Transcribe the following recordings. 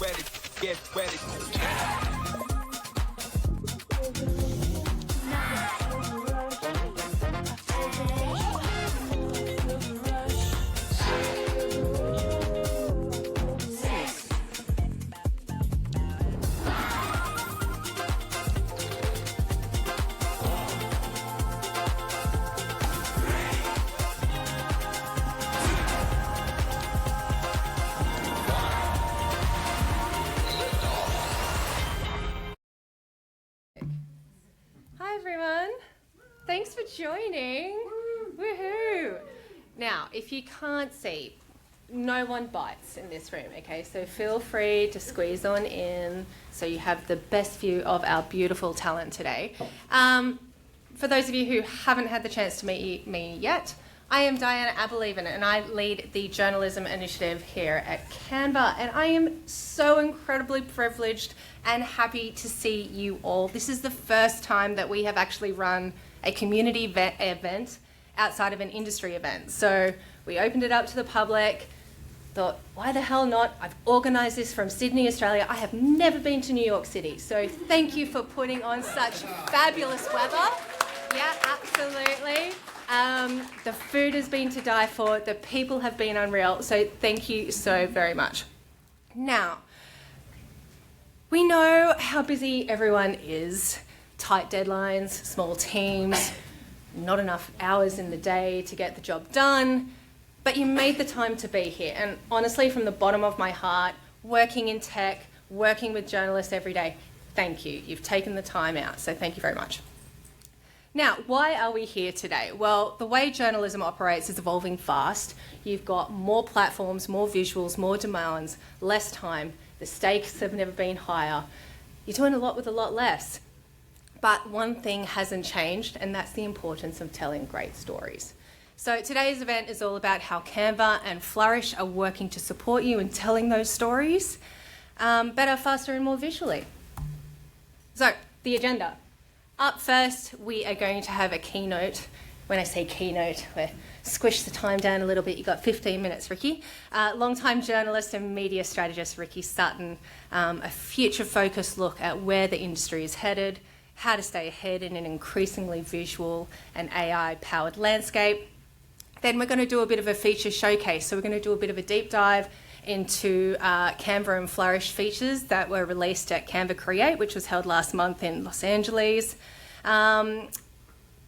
ready, get ready. Hi everyone, thanks for joining. Woohoo! Now, if you can't see, no one bites in this room, okay? So feel free to squeeze on in so you have the best view of our beautiful talent today. For those of you who haven't had the chance to meet me yet, I am Diana Abeleven and I lead the journalism initiative here at Canva, and I am so incredibly privileged and happy to see you all. This is the first time that we have actually run a community event outside of an industry event. So we opened it up to the public, thought, why the hell not? I've organised this from Sydney, Australia. I have never been to New York City. So thank you for putting on such fabulous weather. Yeah, absolutely. The food has been to die for. The people have been unreal. So thank you so very much. Now, we know how busy everyone is. Tight deadlines, small teams, not enough hours in the day to get the job done. But you made the time to be here. And honestly, from the bottom of my heart, working in tech, working with journalists every day, thank you. You've taken the time out. So thank you very much. Now, why are we here today? Well, the way journalism operates is evolving fast. You've got more platforms, more visuals, more demands, less time. The stakes have never been higher. You're doing a lot with a lot less. But one thing hasn't changed, and that's the importance of telling great stories. So today's event is all about how Canva and Flourish are working to support you in telling those stories better, faster, and more visually. So, the agenda. Up first, we are going to have a keynote. When I say keynote, we squish the time down a little bit. You've got 15 minutes, Ricky. Long-time journalist and media strategist, Ricky Sutton. A future-focused look at where the industry is headed, how to stay ahead in an increasingly visual and AI-powered landscape. Then we're going to do a bit of a feature showcase. So we're going to do a bit of a deep dive into Canva and Flourish features that were released at Canva Create, which was held last month in Los Angeles. And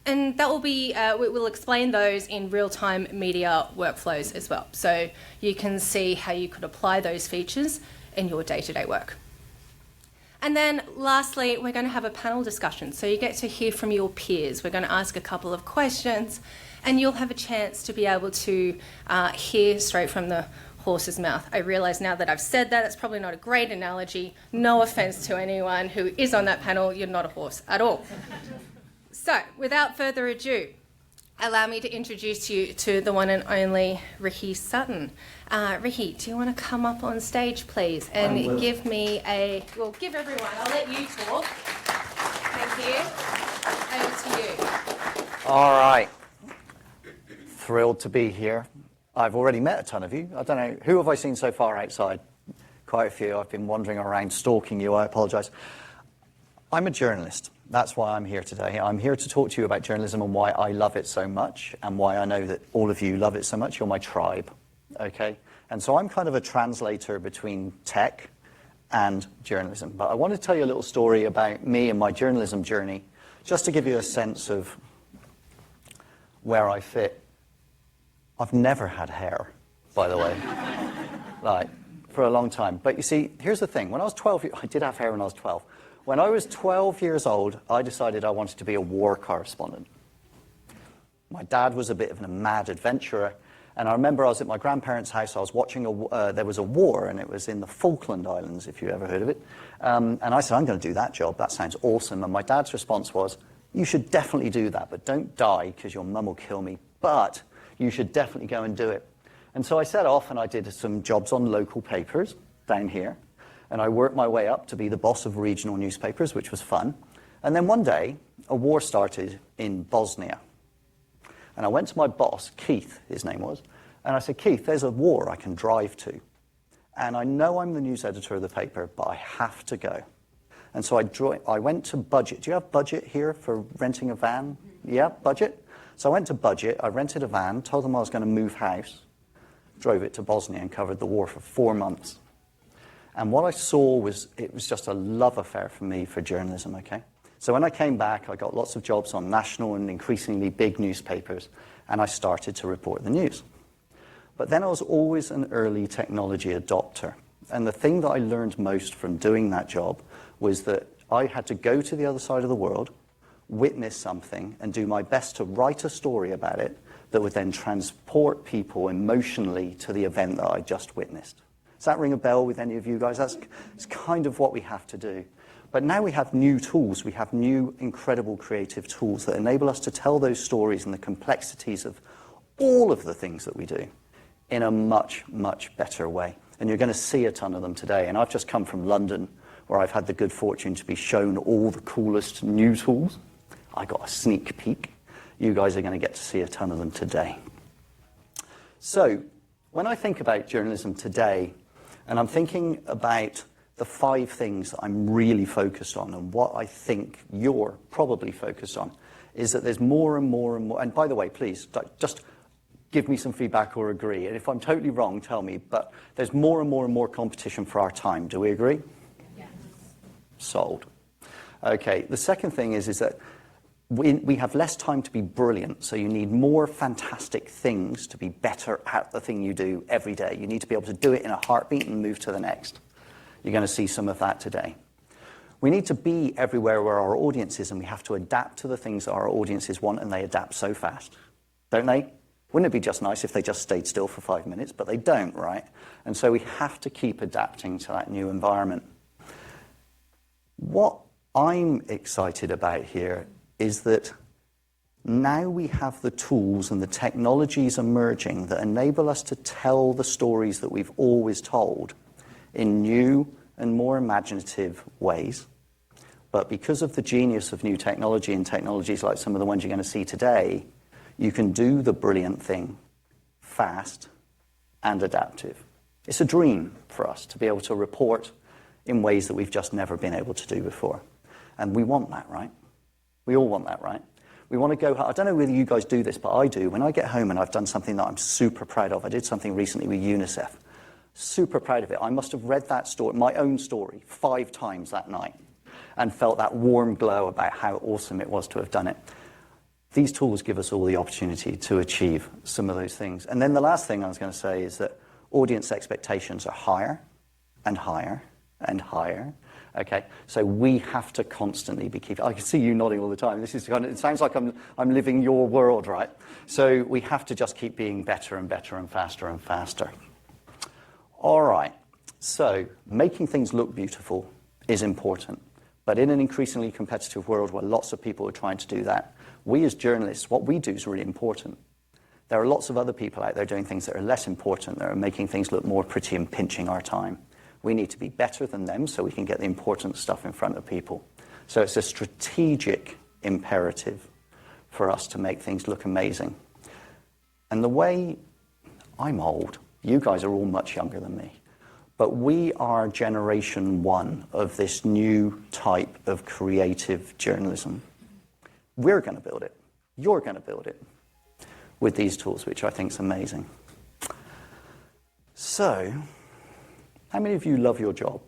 that will be, we'll explain those in real-time media workflows as well. So you can see how you could apply those features in your day-to-day work. And then lastly, we're going to have a panel discussion. So you get to hear from your peers. We're going to ask a couple of questions and you'll have a chance to be able to hear straight from the horse's mouth. I realise now that I've said that, it's probably not a great analogy. No offence to anyone who is on that panel, you're not a horse at all. So, without further ado, allow me to introduce you to the one and only Ricky Sutton. Ricky, do you want to come up on stage, please, and give me give everyone, I'll let you talk. Thank you. Over to you. All right. Thrilled to be here. I've already met a ton of you. I don't know, who have I seen so far outside? Quite a few. I've been wandering around stalking you. I apologise. I'm a journalist. That's why I'm here today. I'm here to talk to you about journalism and why I love it so much and why I know that all of you love it so much. You're my tribe, okay? And so I'm kind of a translator between tech and journalism. But I want to tell you a little story about me and my journalism journey, just to give you a sense of where I fit. I've never had hair, by the way, like, for a long time. But you see, here's the thing. When I was 12, I did have hair when I was 12. When I was 12 years old, I decided I wanted to be a war correspondent. My dad was a bit of a mad adventurer, and I remember I was at my grandparents' house. I was watching, there was a war, and it was in the Falkland Islands, if you ever heard of it. And I said, I'm going to do that job. That sounds awesome. And my dad's response was, you should definitely do that, but don't die because your mum will kill me. But you should definitely go and do it. And so I set off and I did some jobs on local papers down here. And I worked my way up to be the boss of regional newspapers, which was fun. And then one day, a war started in Bosnia. And I went to my boss, Keith, his name was, and I said, Keith, there's a war I can drive to. and I know I'm the news editor of the paper, but I have to go. And so I went to Budget. Do you have Budget here for renting a van? Yeah, Budget? So I went to Budget, I rented a van, told them I was going to move house, drove it to Bosnia and covered the war for 4 months. And what I saw was, it was just a love affair for me for journalism, okay? So when I came back, I got lots of jobs on national and increasingly big newspapers, and I started to report the news. But then I was always an early technology adopter. And the thing that I learned most from doing that job was that I had to go to the other side of the world, witness something, and do my best to write a story about it that would then transport people emotionally to the event that I just witnessed. Does that ring a bell with any of you guys? That's kind of what we have to do. But now we have new tools. We have new, incredible creative tools that enable us to tell those stories and the complexities of all of the things that we do in a much, much better way. And you're going to see a ton of them today. And I've just come from London, where I've had the good fortune to be shown all the coolest new tools. I got a sneak peek. You guys are going to get to see a ton of them today. So when I think about journalism today, and I'm thinking about the 5 things that I'm really focused on, and what I think you're probably focused on, is that there's more and more and more, and by the way, please, just give me some feedback or agree. And if I'm totally wrong, tell me, but there's more and more and more competition for our time. Do we agree? Yes. Sold. Okay, the second thing is that we have less time to be brilliant, so you need more fantastic things to be better at the thing you do every day. You need to be able to do it in a heartbeat and move to the next. You're going to see some of that today. We need to be everywhere where our audience is, and we have to adapt to the things that our audiences want, and they adapt so fast, don't they? Wouldn't it be just nice if they just stayed still for 5 minutes? But they don't, right? And so we have to keep adapting to that new environment. What I'm excited about here is that now we have the tools and the technologies emerging that enable us to tell the stories that we've always told in new and more imaginative ways. But because of the genius of new technology and technologies like some of the ones you're going to see today, you can do the brilliant thing fast and adaptive. It's a dream for us to be able to report in ways that we've just never been able to do before. And we want that, right? We all want that, right? We want to go, I don't know whether you guys do this, but I do. When I get home and I've done something that I'm super proud of, I did something recently with UNICEF. Super proud of it. I must have read that story, my own story, 5 times that night and felt that warm glow about how awesome it was to have done it. These tools give us all the opportunity to achieve some of those things. And then the last thing I was going to say is that audience expectations are higher and higher and higher. Okay, so we have to constantly be keeping. I can see you nodding all the time. This is kind of, it sounds like I'm living your world, right? So we have to just keep being better and better and faster and faster. All right. So making things look beautiful is important, but in an increasingly competitive world where lots of people are trying to do that, we as journalists, what we do is really important. There are lots of other people out there doing things that are less important, that are making things look more pretty and pinching our time. We need to be better than them so we can get the important stuff in front of people. So it's a strategic imperative for us to make things look amazing. And the way, I'm old, you guys are all much younger than me, but we are generation 1 of this new type of creative journalism. We're going to build it. You're going to build it with these tools, which I think is amazing. So, how many of you love your job?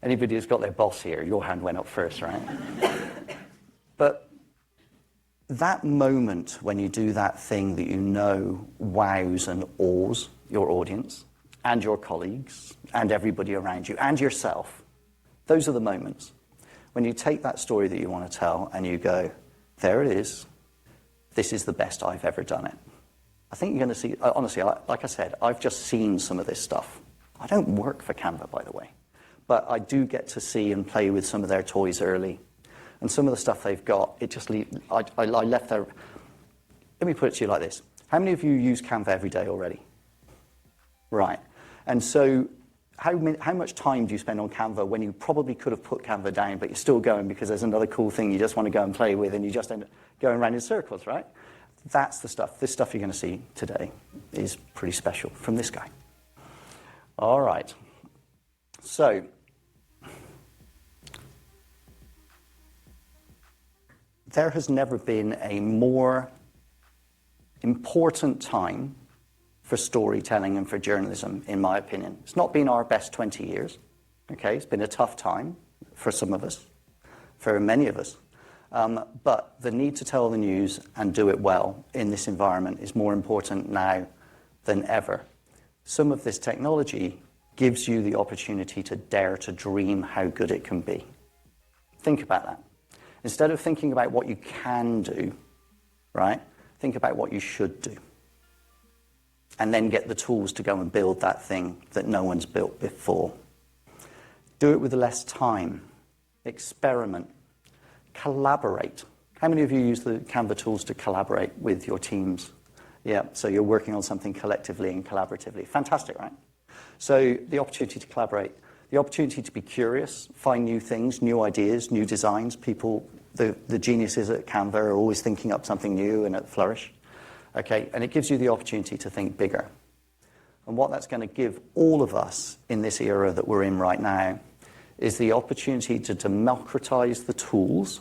Anybody who's got their boss here, your hand went up first, right? But that moment when you do that thing that you know wows and awes your audience and your colleagues and everybody around you and yourself, those are the moments when you take that story that you want to tell and you go, there it is, this is the best I've ever done it. I think you're going to see, honestly, like I said, I've just seen some of this stuff. I don't work for Canva, by the way, but I do get to see and play with some of their toys early. And some of the stuff they've got, it just I left there. Let me put it to you like this. How many of you use Canva every day already? Right. And so how much time do you spend on Canva when you probably could have put Canva down, but you're still going because there's another cool thing you just want to go and play with, and you just end up going around in circles, right? That's the stuff. This stuff you're going to see today is pretty special from this guy. All right. So, there has never been a more important time for storytelling and for journalism, in my opinion. It's not been our best 20 years. Okay, it's been a tough time for some of us, for many of us. But the need to tell the news and do it well in this environment is more important now than ever. Some of this technology gives you the opportunity to dare to dream how good it can be. Think about that. Instead of thinking about what you can do, right, think about what you should do. And then get the tools to go and build that thing that no one's built before. Do it with less time. Experiment. Collaborate. How many of you use the Canva tools to collaborate with your teams? Yeah, so you're working on something collectively and collaboratively. Fantastic, right? So the opportunity to collaborate, the opportunity to be curious, find new things, new ideas, new designs. People, the geniuses at Canva are always thinking up something new and at Flourish. Okay, and it gives you the opportunity to think bigger. And what that's going to give all of us in this era that we're in right now is the opportunity to democratize the tools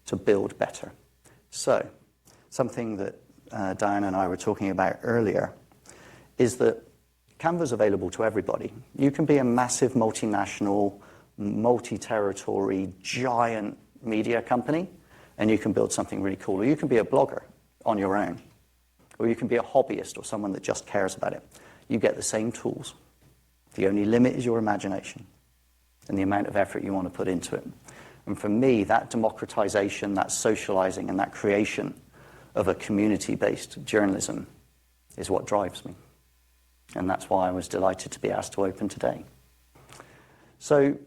to build better. So, something that Diana and I were talking about earlier is that Canva's available to everybody. You can be a massive multinational, multi-territory, giant media company, and you can build something really cool. Or you can be a blogger on your own. Or you can be a hobbyist or someone that just cares about it. You get the same tools. The only limit is your imagination and the amount of effort you want to put into it. And for me, that democratization, that socializing, and that creation of a community-based journalism is what drives me. And that's why I was delighted to be asked to open today. So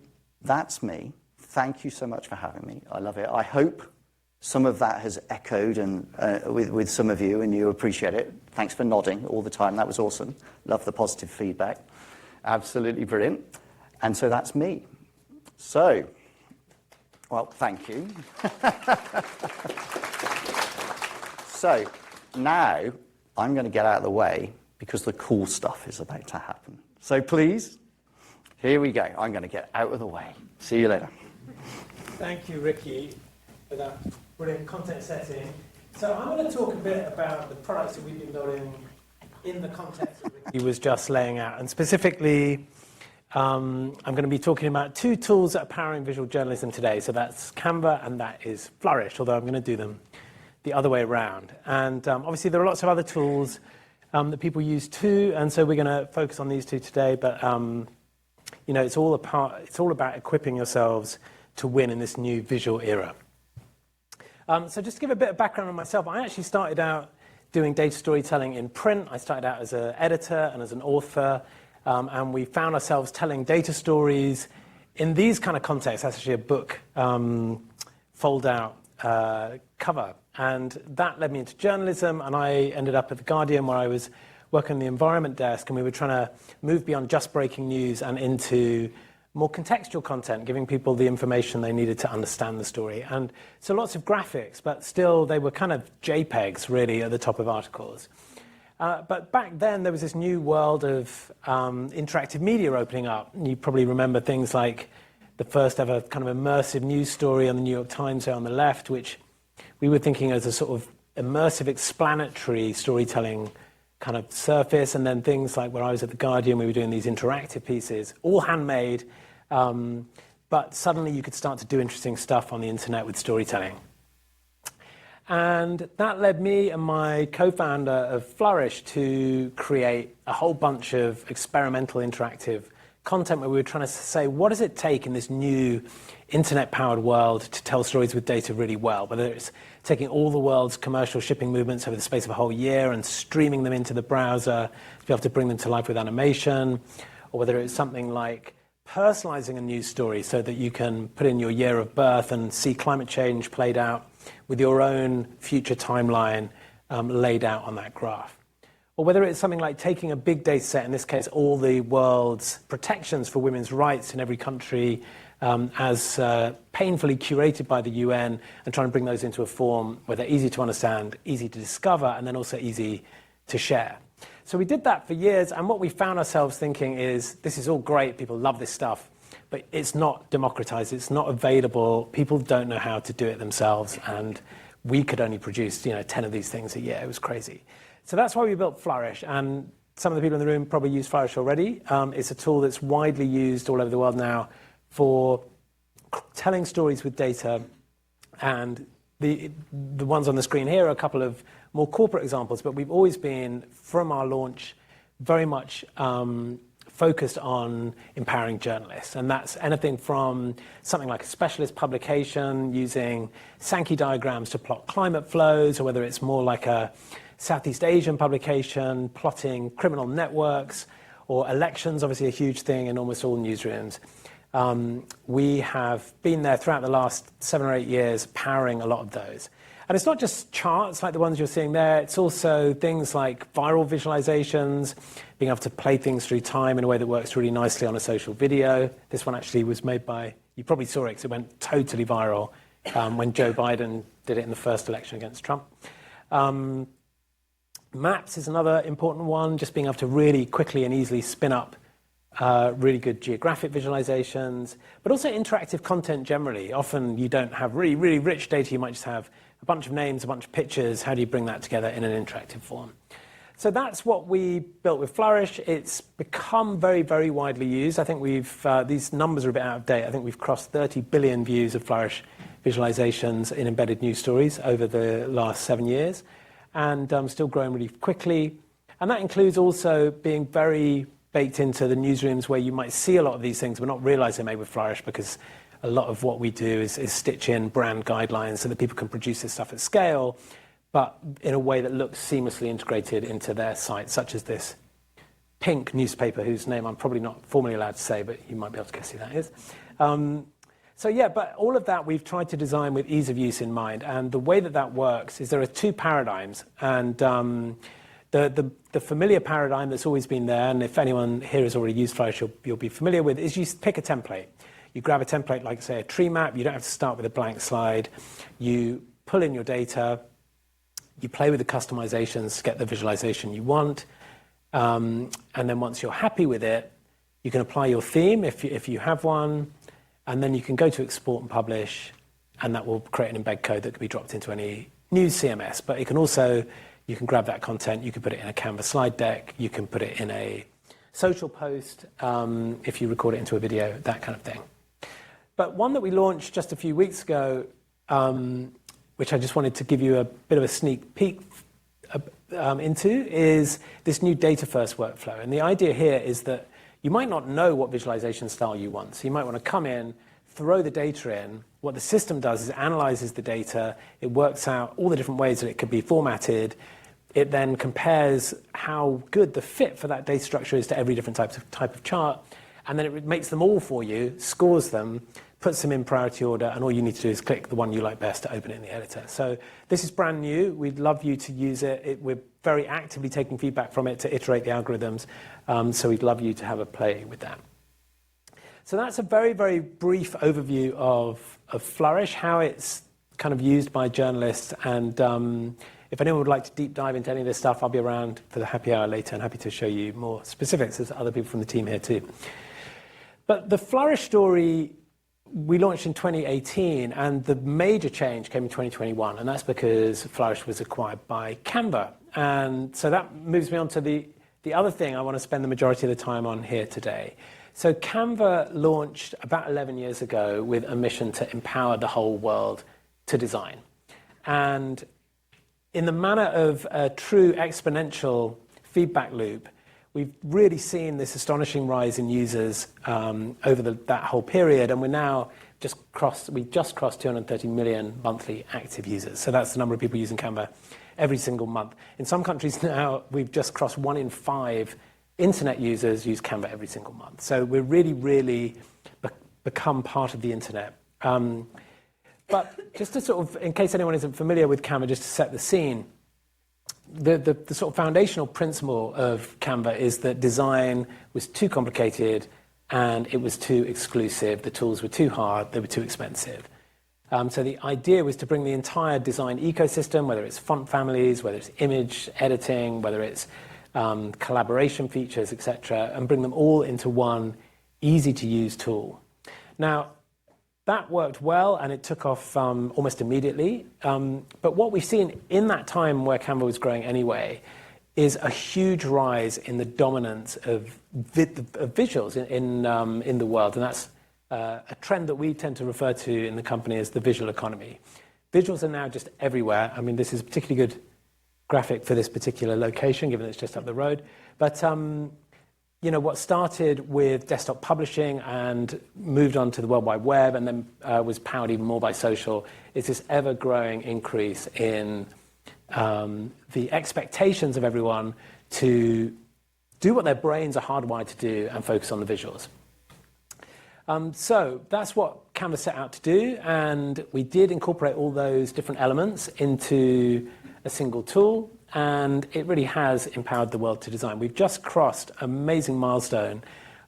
that's me. Thank you so much for having me. I love it. I hope some of that has echoed and with some of you, and you appreciate it. Thanks for nodding all the time. That was awesome. Love the positive feedback. Absolutely brilliant. And so that's me. So, well, thank you. So now I'm going to get out of the way because the cool stuff is about to happen. So please, here we go. I'm going to get out of the way. See you later. Thank you, Ricky, for that brilliant content setting. So I'm going to talk a bit about the products that we've been building in the context that Ricky was just laying out. And specifically, I'm going to be talking about two tools that are powering visual journalism today. So that's Canva and that is Flourish, although I'm going to do them the other way around. And obviously there are lots of other tools that people use too, and so we're going to focus on these two today. But you know, it's all about equipping yourselves to win in this new visual era. So just to give a bit of background on myself, I actually started out doing data storytelling in print. I started out as an editor and as an author, and we found ourselves telling data stories in these kind of contexts. That's actually a book fold-out cover. And that led me into journalism, and I ended up at The Guardian, where I was working on the environment desk, and we were trying to move beyond just breaking news and into more contextual content, giving people the information they needed to understand the story. And so lots of graphics, but still they were kind of JPEGs, really, at the top of articles. But back then, there was this new world of interactive media opening up. You probably remember things like the first ever kind of immersive news story on the New York Times there on the left, which we were thinking as a sort of immersive, explanatory storytelling kind of surface, and then things like where I was at The Guardian, we were doing these interactive pieces, all handmade, but suddenly you could start to do interesting stuff on the internet with storytelling. And that led me and my co-founder of Flourish to create a whole bunch of experimental interactive content where we were trying to say, what does it take in this new internet-powered world to tell stories with data really well? Whether it's taking all the world's commercial shipping movements over the space of a whole year and streaming them into the browser to be able to bring them to life with animation, or whether it's something like personalizing a news story so that you can put in your year of birth and see climate change played out with your own future timeline laid out on that graph. Or whether it's something like taking a big data set, in this case all the world's protections for women's rights in every country as painfully curated by the UN, and trying to bring those into a form where they're easy to understand, easy to discover, and then also easy to share. So we did that for years, and what we found ourselves thinking is, this is all great, people love this stuff, but it's not democratized, it's not available, people don't know how to do it themselves, and we could only produce 10 of these things a year. It was crazy. So that's why we built Flourish, and some of the people in the room probably use Flourish already. It's a tool that's widely used all over the world now for telling stories with data, and the ones on the screen here are a couple of more corporate examples, but we've always been, from our launch, very much focused on empowering journalists. And that's anything from something like a specialist publication using Sankey diagrams to plot climate flows, or whether it's more like a Southeast Asian publication plotting criminal networks, or elections, obviously a huge thing in almost all newsrooms. We have been there throughout the last 7 or 8 years powering a lot of those. And it's not just charts like the ones you're seeing there, it's also things like viral visualizations, being able to play things through time in a way that works really nicely on a social video. This one actually was made by, you probably saw it because it went totally viral when Joe Biden did it in the first election against Trump. Maps is another important one, just being able to really quickly and easily spin up really good geographic visualizations, but also interactive content generally. Often you don't have really, really rich data, you might just have a bunch of names, a bunch of pictures. How do you bring that together in an interactive form? So that's what we built with Flourish. It's become very, very widely used. I think these numbers are a bit out of date. I think we've crossed 30 billion views of Flourish visualizations in embedded news stories over the last 7 years, and still growing really quickly. And that includes also being very baked into the newsrooms where you might see a lot of these things but not realize they're made with Flourish, because a lot of what we do is stitch in brand guidelines so that people can produce this stuff at scale, but in a way that looks seamlessly integrated into their site, such as this Pink newspaper, whose name I'm probably not formally allowed to say, but you might be able to guess who that is. But all of that we've tried to design with ease of use in mind. And the way that works is there are 2 paradigms. And the familiar paradigm that's always been there, and if anyone here has already used Flourish, you'll be familiar with, is you pick a template. You grab a template like, say, a tree map. You don't have to start with a blank slide. You pull in your data. You play with the customizations to get the visualization you want. And then once you're happy with it, you can apply your theme if you have one. And then you can go to export and publish, and that will create an embed code that can be dropped into any news CMS. But it can also, you can grab that content, you can put it in a Canva slide deck, you can put it in a social post, if you record it into a video, that kind of thing. But one that we launched just a few weeks ago, which I just wanted to give you a bit of a sneak peek into, is this new data-first workflow. And the idea here is that you might not know what visualization style you want. So you might want to come in, throw the data in. What the system does is it analyzes the data. It works out all the different ways that it could be formatted. It then compares how good the fit for that data structure is to every different type of chart. And then it makes them all for you, scores them, puts them in priority order, and all you need to do is click the one you like best to open it in the editor. So this is brand new. We'd love you to use it. We're very actively taking feedback from it to iterate the algorithms. So we'd love you to have a play with that. So that's a very, very brief overview of Flourish, how it's kind of used by journalists. And if anyone would like to deep dive into any of this stuff, I'll be around for the happy hour later and happy to show you more specifics. There's other people from the team here too. But the Flourish story, we launched in 2018, and the major change came in 2021, and that's because Flourish was acquired by Canva. And so that moves me on to the other thing I want to spend the majority of the time on here today. So Canva launched about 11 years ago with a mission to empower the whole world to design. And in the manner of a true exponential feedback loop, we've really seen this astonishing rise in users over that whole period, and we just crossed 230 million monthly active users. So that's the number of people using Canva every single month. In some countries now, we've just crossed 1 in 5 internet users use Canva every single month. So we're really, really become part of the internet. But just to sort of, in case anyone isn't familiar with Canva, just to set the scene, the sort of foundational principle of Canva is that design was too complicated, and it was too exclusive. The tools were too hard, they were too expensive. So the idea was to bring the entire design ecosystem, whether it's font families, whether it's image editing, whether it's collaboration features, etc., and bring them all into one easy-to-use tool. Now, that worked well, and it took off almost immediately. But what we've seen in that time where Canva was growing anyway is a huge rise in the dominance of visuals in the world, and that's a trend that we tend to refer to in the company as the visual economy. Visuals are now just everywhere. I mean, this is a particularly good graphic for this particular location, given it's just up the road. But what started with desktop publishing and moved on to the World Wide Web and then was powered even more by social is this ever-growing increase in the expectations of everyone to do what their brains are hardwired to do and focus on the visuals. So that's what Canva set out to do, and we did incorporate all those different elements into a single tool, and it really has empowered the world to design. We've just crossed an amazing milestone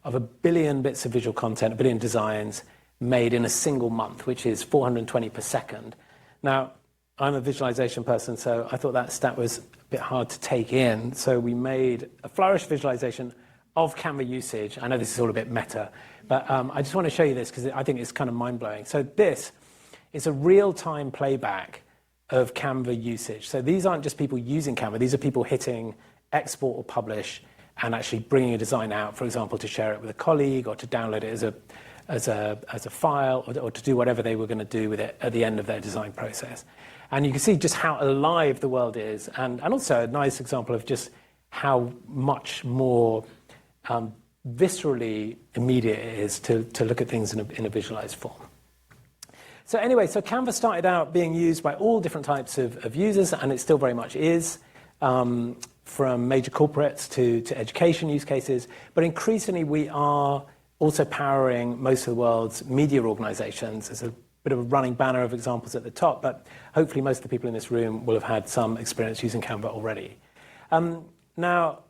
of 1 billion bits of visual content, 1 billion designs made in a single month, which is 420 per second. Now, I'm a visualization person, so I thought that stat was a bit hard to take in. So we made a Flourish visualization of Canva usage. I know this is all a bit meta, but I just want to show you this because I think it's kind of mind-blowing. So this is a real-time playback of Canva usage. So these aren't just people using Canva. These are people hitting export or publish and actually bringing a design out, for example, to share it with a colleague or to download it as a file or to do whatever they were going to do with it at the end of their design process. And you can see just how alive the world is, and also a nice example of just how much more viscerally immediate it is to look at things in a visualized form. So anyway, so Canva started out being used by all different types of users, and it still very much is, from major corporates to education use cases. But increasingly, we are also powering most of the world's media organizations. There's a bit of a running banner of examples at the top, but hopefully most of the people in this room will have had some experience using Canva already. Now,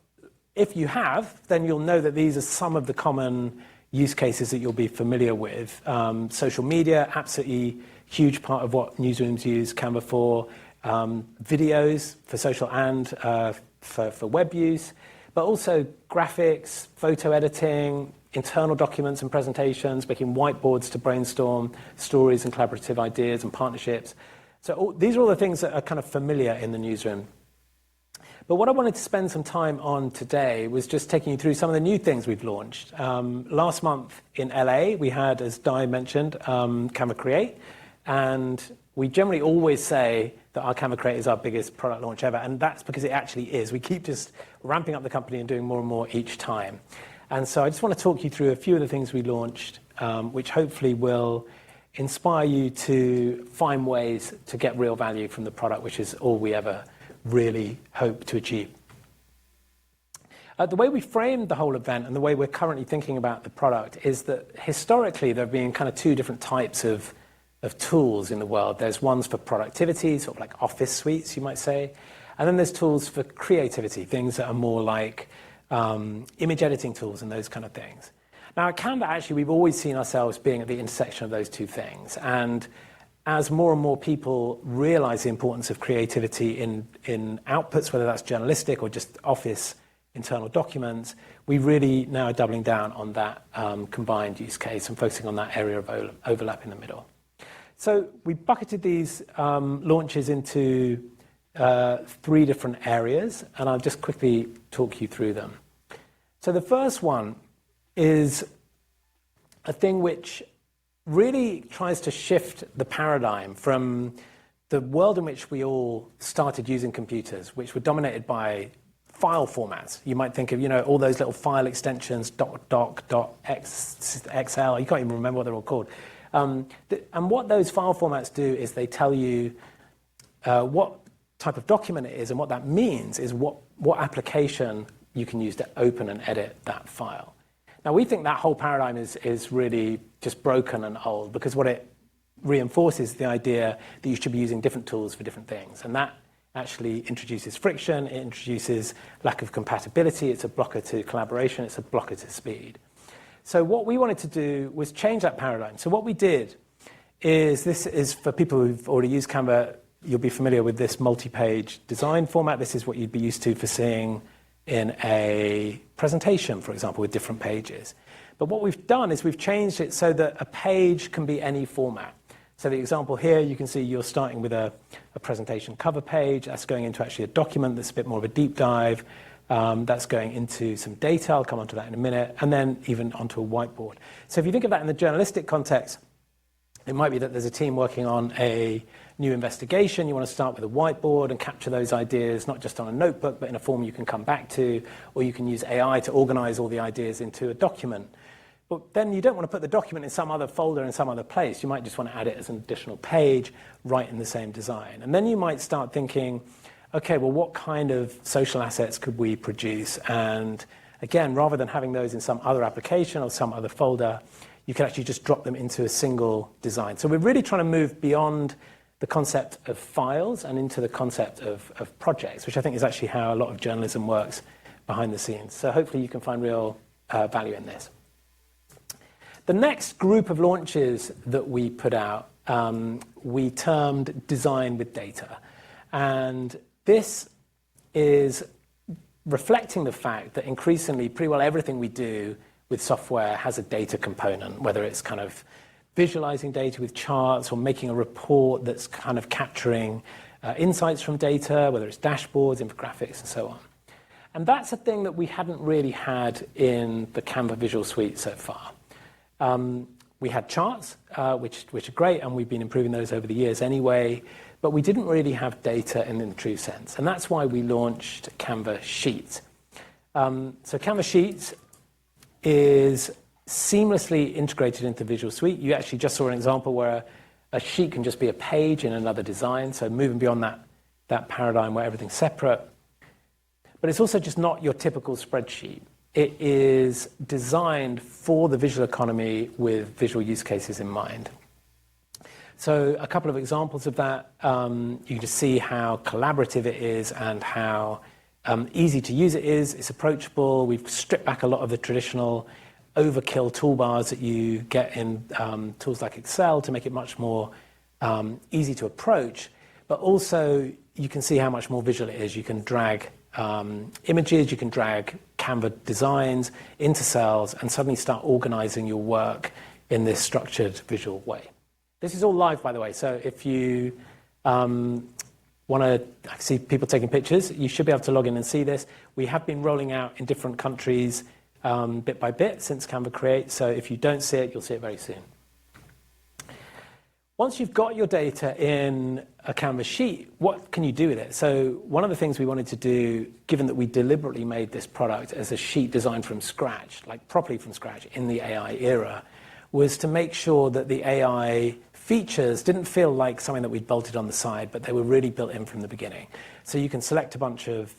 if you have, then you'll know that these are some of the common use cases that you'll be familiar with. Social media, absolutely huge part of what newsrooms use Canva for. Videos for social and for web use, but also graphics, photo editing, internal documents and presentations, making whiteboards to brainstorm stories and collaborative ideas and partnerships. So these are all the things that are kind of familiar in the newsroom. But what I wanted to spend some time on today was just taking you through some of the new things we've launched. Last month in LA, we had, as Di mentioned, Canva Create. And we generally always say that our Canva Create is our biggest product launch ever. And that's because it actually is. We keep just ramping up the company and doing more and more each time. And so I just want to talk you through a few of the things we launched, which hopefully will inspire you to find ways to get real value from the product, which is all we ever really hope to achieve. The way we framed the whole event and the way we're currently thinking about the product is that historically there have been kind of two different types of tools in the world. There's ones for productivity, sort of like office suites, you might say. And then there's tools for creativity, things that are more like image editing tools and those kind of things. Now at Canva, actually, we've always seen ourselves being at the intersection of those two things. And as more and more people realize the importance of creativity in outputs, whether that's journalistic or just office internal documents, we really now are doubling down on that combined use case and focusing on that area of overlap in the middle. So we bucketed these launches into 3 different areas, and I'll just quickly talk you through them. So the first one is a thing which really tries to shift the paradigm from the world in which we all started using computers, which were dominated by file formats. You might think of, all those little file extensions, .doc, .xl, you can't even remember what they're all called. And what those file formats do is they tell you what type of document it is, and what that means is what application you can use to open and edit that file. Now, we think that whole paradigm is really just broken and old, because what it reinforces the idea that you should be using different tools for different things. And that actually introduces friction, it introduces lack of compatibility, it's a blocker to collaboration, it's a blocker to speed. So what we wanted to do was change that paradigm. So what we did is, this is for people who've already used Canva, you'll be familiar with this multi-page design format. This is what you'd be used to for seeing in a presentation, for example, with different pages. But what we've done is we've changed it so that a page can be any format. So the example here, you can see you're starting with a presentation cover page. That's going into actually a document that's a bit more of a deep dive. That's going into some data. I'll come onto that in a minute. And then even onto a whiteboard. So if you think of that in the journalistic context, it might be that there's a team working on a new investigation. You want to start with a whiteboard and capture those ideas, not just on a notebook, but in a form you can come back to, or you can use AI to organize all the ideas into a document. But then you don't want to put the document in some other folder in some other place. You might just want to add it as an additional page right in the same design. And then you might start thinking, okay, well, what kind of social assets could we produce? And again, rather than having those in some other application or some other folder, you can actually just drop them into a single design. So we're really trying to move beyond the concept of files and into the concept of projects, which I think is actually how a lot of journalism works behind the scenes. So hopefully you can find real value in this. The next group of launches that we put out, we termed Design with Data. And this is reflecting the fact that increasingly pretty well everything we do with software has a data component, whether it's kind of visualizing data with charts or making a report that's kind of capturing insights from data, whether it's dashboards, infographics, and so on. And that's a thing that we hadn't really had in the Canva Visual Suite so far. We had charts, which are great, and we've been improving those over the years anyway, but we didn't really have data in the true sense. And that's why we launched Canva Sheets. So Canva Sheets is seamlessly integrated into Visual Suite. You actually just saw an example where a sheet can just be a page in another design, so moving beyond that paradigm where everything's separate. But it's also just not your typical spreadsheet. It is designed for the visual economy with visual use cases in mind. So a couple of examples of that, you can just see how collaborative it is and how easy to use it is. It's approachable. We've stripped back a lot of the traditional overkill toolbars that you get in tools like Excel to make it much more easy to approach. But also, you can see how much more visual it is. You can drag images, you can drag Canva designs into cells and suddenly start organizing your work in this structured visual way. This is all live, by the way, so if you want to see people taking pictures, you should be able to log in and see this. We have been rolling out in different countries bit by bit since Canva Create, so if you don't see it, you'll see it very soon. Once you've got your data in a Canva sheet, what can you do with it? So one of the things we wanted to do, given that we deliberately made this product as a sheet designed from scratch, like properly from scratch in the AI era, was to make sure that the AI features didn't feel like something that we'd bolted on the side, but they were really built in from the beginning. So you can select a bunch of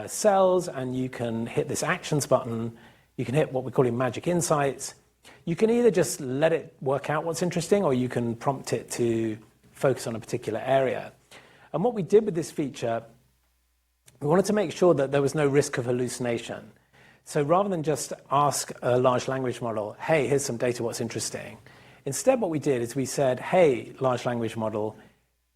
cells and you can hit this actions button. You can hit what we're calling magic insights. You can either just let it work out what's interesting, or you can prompt it to focus on a particular area. And what we did with this feature, we wanted to make sure that there was no risk of hallucination. So rather than just ask a large language model, hey, here's some data, what's interesting? Instead, what we did is we said, hey, large language model,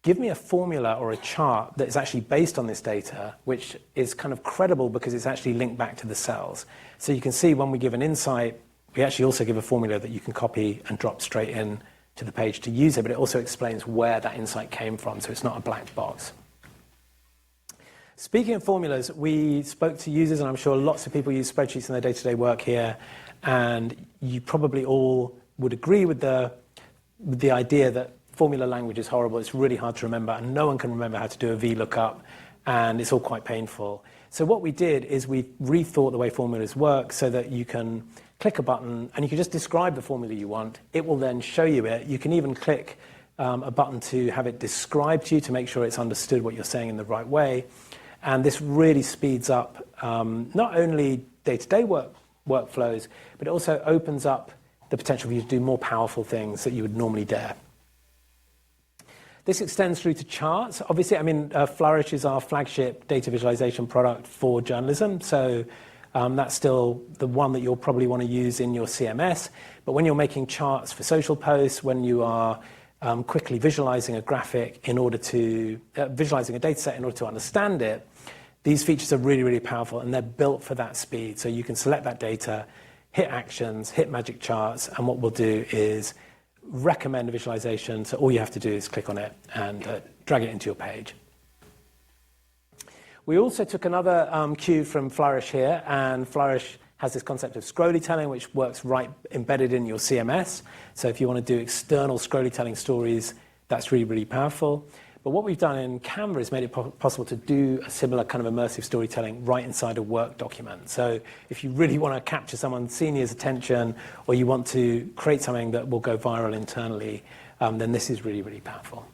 give me a formula or a chart that is actually based on this data, which is kind of credible because it's actually linked back to the cells. So you can see when we give an insight, we actually also give a formula that you can copy and drop straight in to the page to use it, but it also explains where that insight came from, so it's not a black box. Speaking of formulas, we spoke to users, and I'm sure lots of people use spreadsheets in their day-to-day work here, and you probably all would agree with the idea that formula language is horrible. It's really hard to remember, and no one can remember how to do a VLOOKUP, and it's all quite painful. So what we did is we rethought the way formulas work so that you can click a button and you can just describe the formula you want. It will then show you it. You can even click a button to have it described to you to make sure it's understood what you're saying in the right way. And this really speeds up not only day-to-day workflows, but it also opens up the potential for you to do more powerful things that you would normally dare. This extends through to charts. Obviously, Flourish is our flagship data visualization product for journalism. So That's still the one that you'll probably want to use in your CMS. But when you're making charts for social posts, when you are quickly visualizing a graphic in order to, visualizing a data set in order to understand it, these features are really, really powerful, and they're built for that speed. So you can select that data, hit actions, hit magic charts, and what we'll do is recommend a visualization. So all you have to do is click on it and drag it into your page. We also took another cue from Flourish here, and Flourish has this concept of scrollytelling, which works right embedded in your CMS. So if you want to do external scrollytelling stories, that's really, really powerful. But what we've done in Canva is made it possible to do a similar kind of immersive storytelling right inside a Work document. So if you really want to capture someone senior's attention, or you want to create something that will go viral internally, then this is really, really powerful.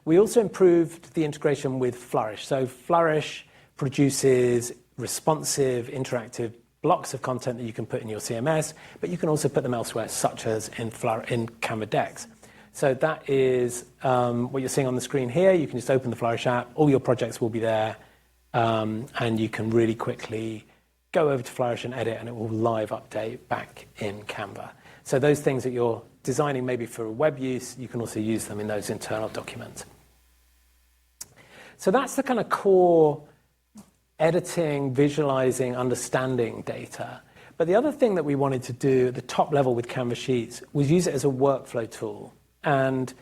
We also improved the integration with Flourish. So Flourish produces responsive, interactive blocks of content that you can put in your CMS, but you can also put them elsewhere, such as in Canva Decks. So that is what you're seeing on the screen here. You can just open the Flourish app, all your projects will be there, and you can really quickly go over to Flourish and edit, and it will live update back in Canva. So those things that you're designing maybe for web use, you can also use them in those internal documents. So that's the kind of core editing, visualizing, understanding data. But the other thing that we wanted to do at the top level with Canva Sheets was use it as a workflow tool. And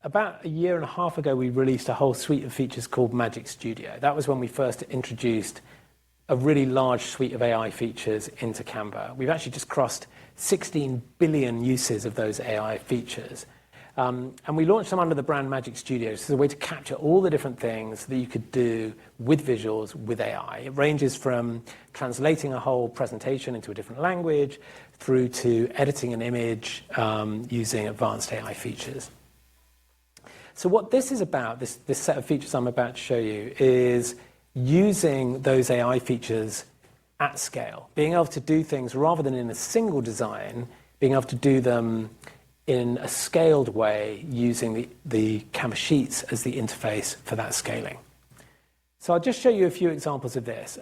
about a year and a half ago, we released a whole suite of features called Magic Studio. That was when we first introduced a really large suite of AI features into Canva. We've actually just crossed 16 billion uses of those AI features. And we launched them under the brand Magic Studio. So it's a way to capture all the different things that you could do with visuals with AI. It ranges from translating a whole presentation into a different language through to editing an image using advanced AI features. So what this is about, this set of features I'm about to show you, is using those AI features at scale, being able to do things rather than in a single design, being able to do them in a scaled way using the Canva Sheets as the interface for that scaling. So I'll just show you a few examples of this.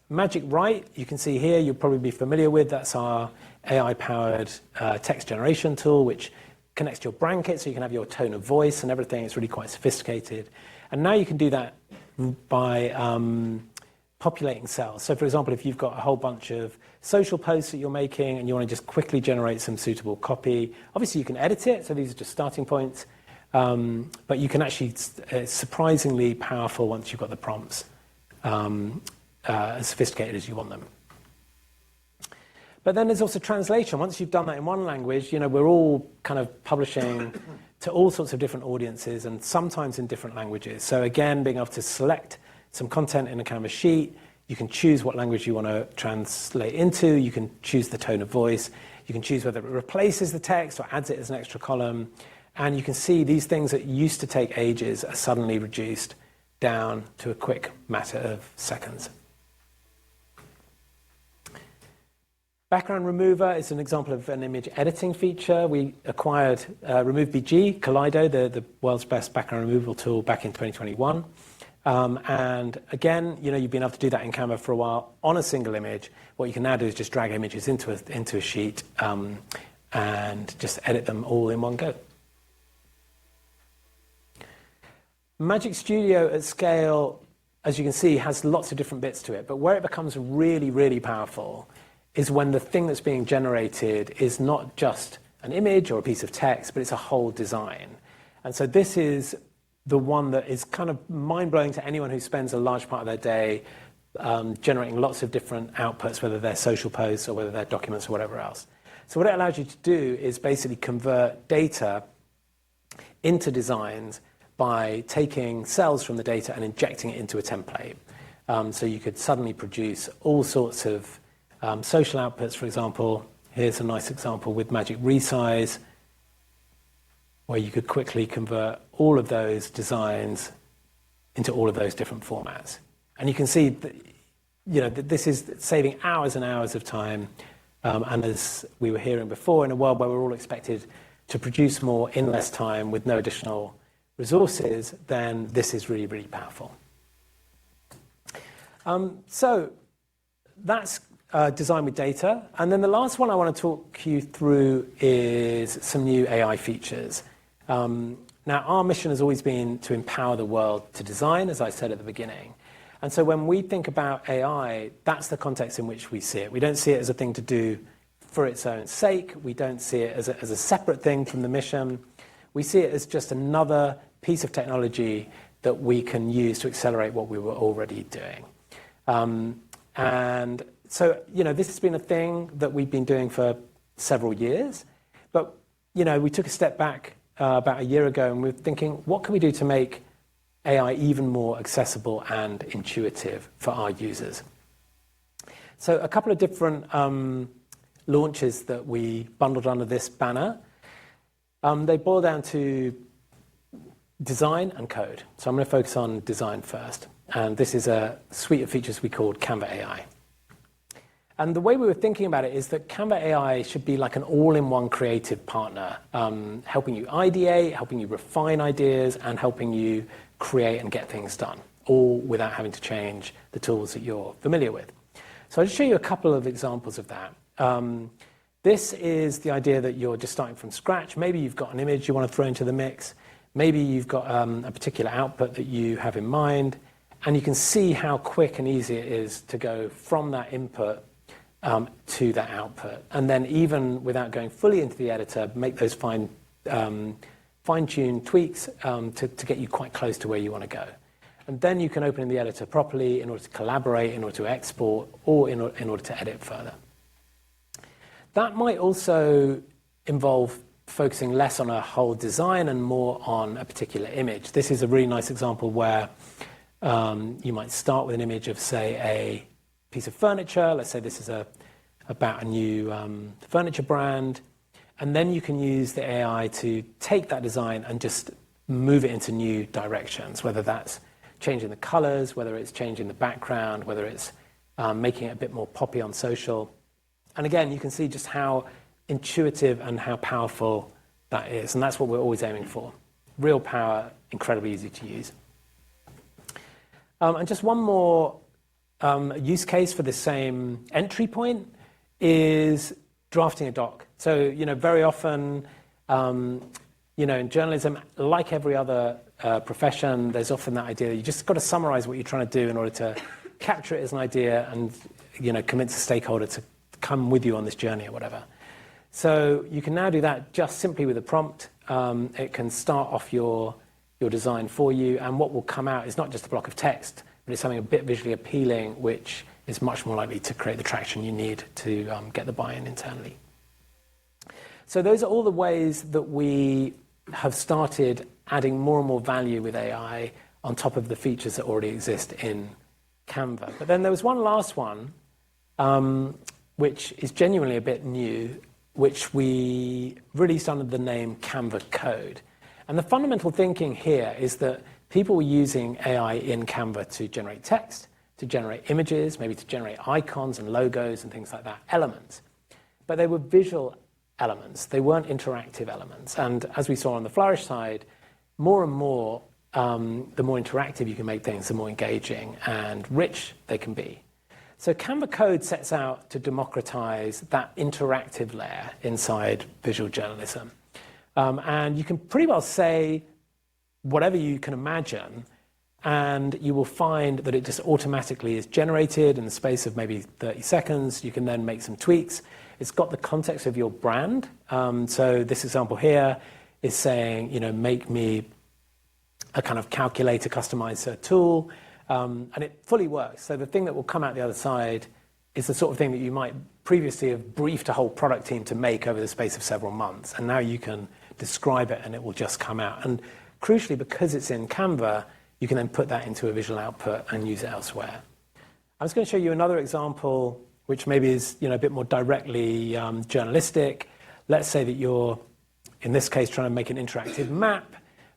Magic Write, you can see here, you'll probably be familiar with. That's our AI-powered text generation tool, which connects to your brand kit, so you can have your tone of voice and everything. It's really quite sophisticated. And now you can do that by populating cells. So for example, if you've got a whole bunch of social posts that you're making and you want to just quickly generate some suitable copy, obviously you can edit it, so these are just starting points, but you can actually, it's surprisingly powerful once you've got the prompts as sophisticated as you want them. But then there's also translation. Once you've done that in one language, we're all kind of publishing to all sorts of different audiences and sometimes in different languages. So again, being able to select some content in a Canva sheet, you can choose what language you want to translate into, you can choose the tone of voice, you can choose whether it replaces the text or adds it as an extra column, and you can see these things that used to take ages are suddenly reduced down to a quick matter of seconds. Background Remover is an example of an image editing feature. We acquired RemoveBG, Kaleido, the world's best background removal tool, back in 2021. And again, you've been able to do that in Canva for a while on a single image. What you can now do is just drag images into a sheet and just edit them all in one go. Magic Studio at scale, as you can see, has lots of different bits to it. But where it becomes really, really powerful is when the thing that's being generated is not just an image or a piece of text, but it's a whole design. And so this is the one that is kind of mind-blowing to anyone who spends a large part of their day generating lots of different outputs, whether they're social posts or whether they're documents or whatever else. So what it allows you to do is basically convert data into designs by taking cells from the data and injecting it into a template. So you could suddenly produce all sorts of social outputs. For example, here's a nice example with Magic Resize, where you could quickly convert all of those designs into all of those different formats. And you can see that, this is saving hours and hours of time. And as we were hearing before, in a world where we're all expected to produce more in less time with no additional resources, then this is really, really powerful. So that's design with data. And then the last one I want to talk you through is some new AI features. Now, our mission has always been to empower the world to design, as I said at the beginning. And so when we think about AI, that's the context in which we see it. We don't see it as a thing to do for its own sake. We don't see it as a separate thing from the mission. We see it as just another piece of technology that we can use to accelerate what we were already doing. And so, this has been a thing that we've been doing for several years. But, we took a step back about a year ago, and we're thinking, what can we do to make AI even more accessible and intuitive for our users? So a couple of different launches that we bundled under this banner. They boil down to design and code. So I'm going to focus on design first. And this is a suite of features we called Canva AI. And the way we were thinking about it is that Canva AI should be like an all-in-one creative partner, helping you ideate, helping you refine ideas, and helping you create and get things done, all without having to change the tools that you're familiar with. So I'll just show you a couple of examples of that. This is the idea that you're just starting from scratch. Maybe you've got an image you want to throw into the mix. Maybe you've got a particular output that you have in mind. And you can see how quick and easy it is to go from that input to that output. And then even without going fully into the editor, make those fine-tuned tweaks to get you quite close to where you want to go. And then you can open in the editor properly in order to collaborate, in order to export, or in order to edit further. That might also involve focusing less on a whole design and more on a particular image. This is a really nice example where you might start with an image of, say, a piece of furniture. Let's say this is about a new furniture brand. And then you can use the AI to take that design and just move it into new directions, whether that's changing the colors, whether it's changing the background, whether it's making it a bit more poppy on social. And again, you can see just how intuitive and how powerful that is. And that's what we're always aiming for. Real power, incredibly easy to use. And just one more use case for the same entry point is drafting a doc. So, very often, in journalism, like every other profession, there's often that idea that you just got to summarize what you're trying to do in order to capture it as an idea and, convince a stakeholder to come with you on this journey or whatever. So you can now do that just simply with a prompt. It can start off your design for you, and what will come out is not just a block of text, but it's something a bit visually appealing, which is much more likely to create the traction you need to get the buy-in internally. So those are all the ways that we have started adding more and more value with AI on top of the features that already exist in Canva. But then there was one last one, which is genuinely a bit new, which we released under the name Canva Code. And the fundamental thinking here is that people were using AI in Canva to generate text, to generate images, maybe to generate icons and logos and things like that, elements. But they were visual elements. They weren't interactive elements. And as we saw on the Flourish side, more and more, the more interactive you can make things, the more engaging and rich they can be. So Canva Code sets out to democratize that interactive layer inside visual journalism. And you can pretty well say whatever you can imagine, and you will find that it just automatically is generated in the space of maybe 30 seconds. You can then make some tweaks. It's got the context of your brand. So this example here is saying, make me a kind of calculator customizer tool. And it fully works. So the thing that will come out the other side is the sort of thing that you might previously have briefed a whole product team to make over the space of several months. And now you can describe it and it will just come out. And crucially, because it's in Canva, you can then put that into a visual output and use it elsewhere. I'm just going to show you another example, which maybe is a bit more directly journalistic. Let's say that you're, in this case, trying to make an interactive map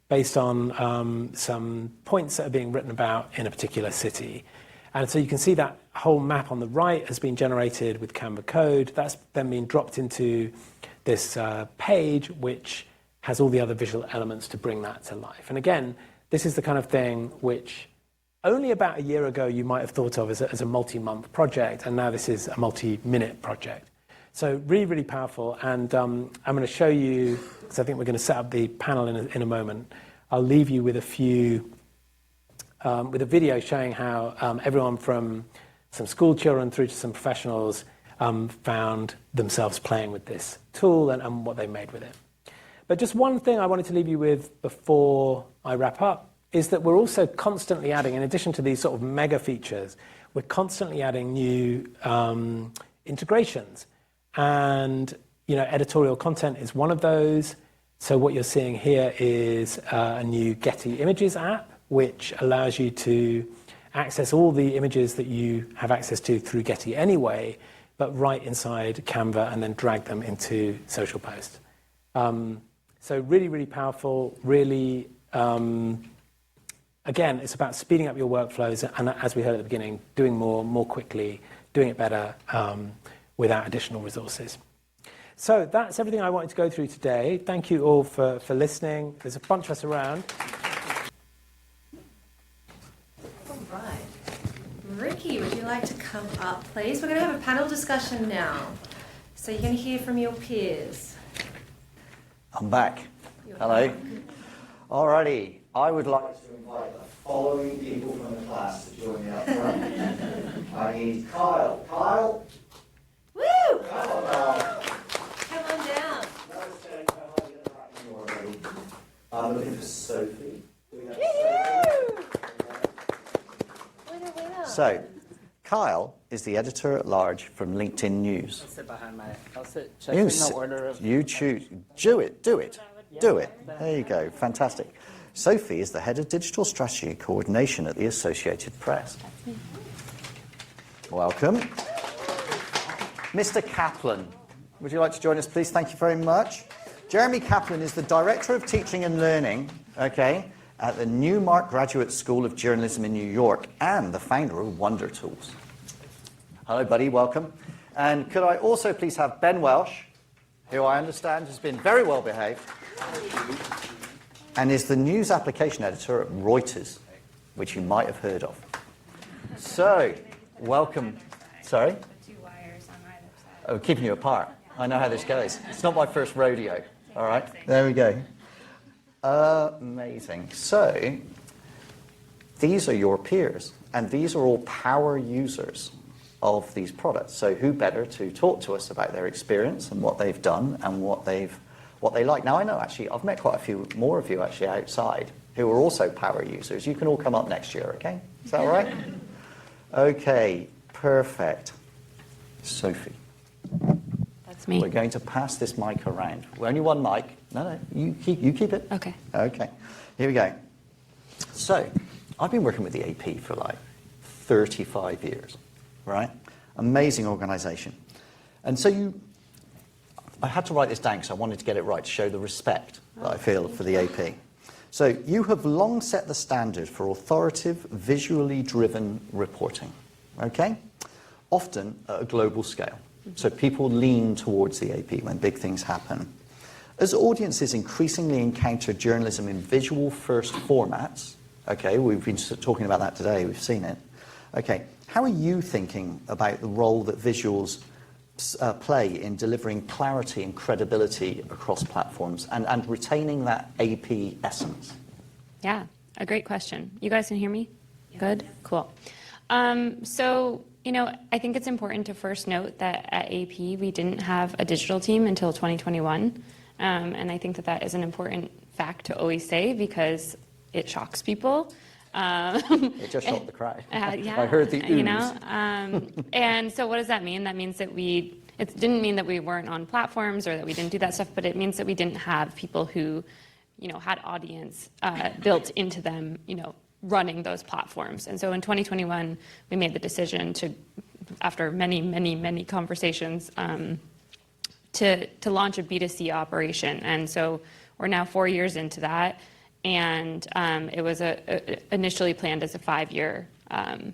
based on some points that are being written about in a particular city. And so you can see that whole map on the right has been generated with Canva Code. That's then been dropped into this page, which has all the other visual elements to bring that to life. And again, this is the kind of thing which only about a year ago you might have thought of as a multi-month project, and now this is a multi-minute project. So really, really powerful. And I'm going to show you, because I think we're going to set up the panel in a moment. I'll leave you with with a video showing how everyone from some school children through to some professionals found themselves playing with this tool and what they made with it. But just one thing I wanted to leave you with before I wrap up is that we're also constantly adding, in addition to these sort of mega features, we're constantly adding new integrations. And, editorial content is one of those. So what you're seeing here is a new Getty Images app, which allows you to access all the images that you have access to through Getty anyway, but right inside Canva and then drag them into Social Post. So really, really powerful, really, again, it's about speeding up your workflows and, as we heard at the beginning, doing more quickly, doing it better without additional resources. So that's everything I wanted to go through today. Thank you all for listening. There's a bunch of us around. All right. Ricky, would you like to come up, please? We're going to have a panel discussion now. So you're going to hear from your peers. I'm back. Hello. Alrighty. I would like to invite the following people from the class to join me up front. I need Kyle. Kyle? Woo! Come on down. Come on down. I'm looking for Sophie. Do we have Winner, winner. So, Kyle is the editor-at-large from LinkedIn News. I'll sit behind I'll sit just in the order of... You choose. Do it. There you go. Fantastic. Sophie is the head of digital strategy and coordination at the Associated Press. Welcome. Mr. Kaplan, would you like to join us, please? Thank you very much. Jeremy Kaplan is the Director of Teaching and Learning, at the Newmark Graduate School of Journalism in New York and the founder of Wonder Tools. Hello, buddy. Welcome. And could I also please have Ben Welsh, who I understand has been very well behaved, and is the news application editor at Reuters, which you might have heard of. So, welcome. Sorry? Oh, keeping you apart. I know how this goes. It's not my first rodeo. All right, there we go. Amazing. So, these are your peers, and these are all power users of these products. So who better to talk to us about their experience and what they've done and what they like. Now, I know, actually, I've met quite a few more of you, actually, outside who are also power users. You can all come up next year, okay? Is that all right? Okay, perfect. Sophie. That's me. We're going to pass this mic around. Only one mic. No, you keep it. Okay. Okay. Here we go. So, I've been working with the AP for like 35 years, right? Amazing organization. And so I had to write this down because I wanted to get it right to show the respect that I feel for the AP. So, you have long set the standard for authoritative, visually driven reporting, okay? Often at a global scale. So people lean towards the AP when big things happen. As audiences increasingly encounter journalism in visual-first formats, okay, we've been talking about that today, we've seen it. Okay, how are you thinking about the role that visuals play in delivering clarity and credibility across platforms and retaining that AP essence? Yeah, a great question. You guys can hear me? Good? Cool. So, I think it's important to first note that at AP, we didn't have a digital team until 2021. And I think that is an important fact to always say because it shocks people. It just shocked the crowd. Yeah, I heard the ooze. And so what does that mean? That means that it didn't mean that we weren't on platforms or that we didn't do that stuff, but it means that we didn't have people who, had audience built into them, running those platforms. And so in 2021, we made the decision to, after many, many, many conversations, to launch a B2C operation. And so we're now 4 years into that. And it was initially planned as a 5-year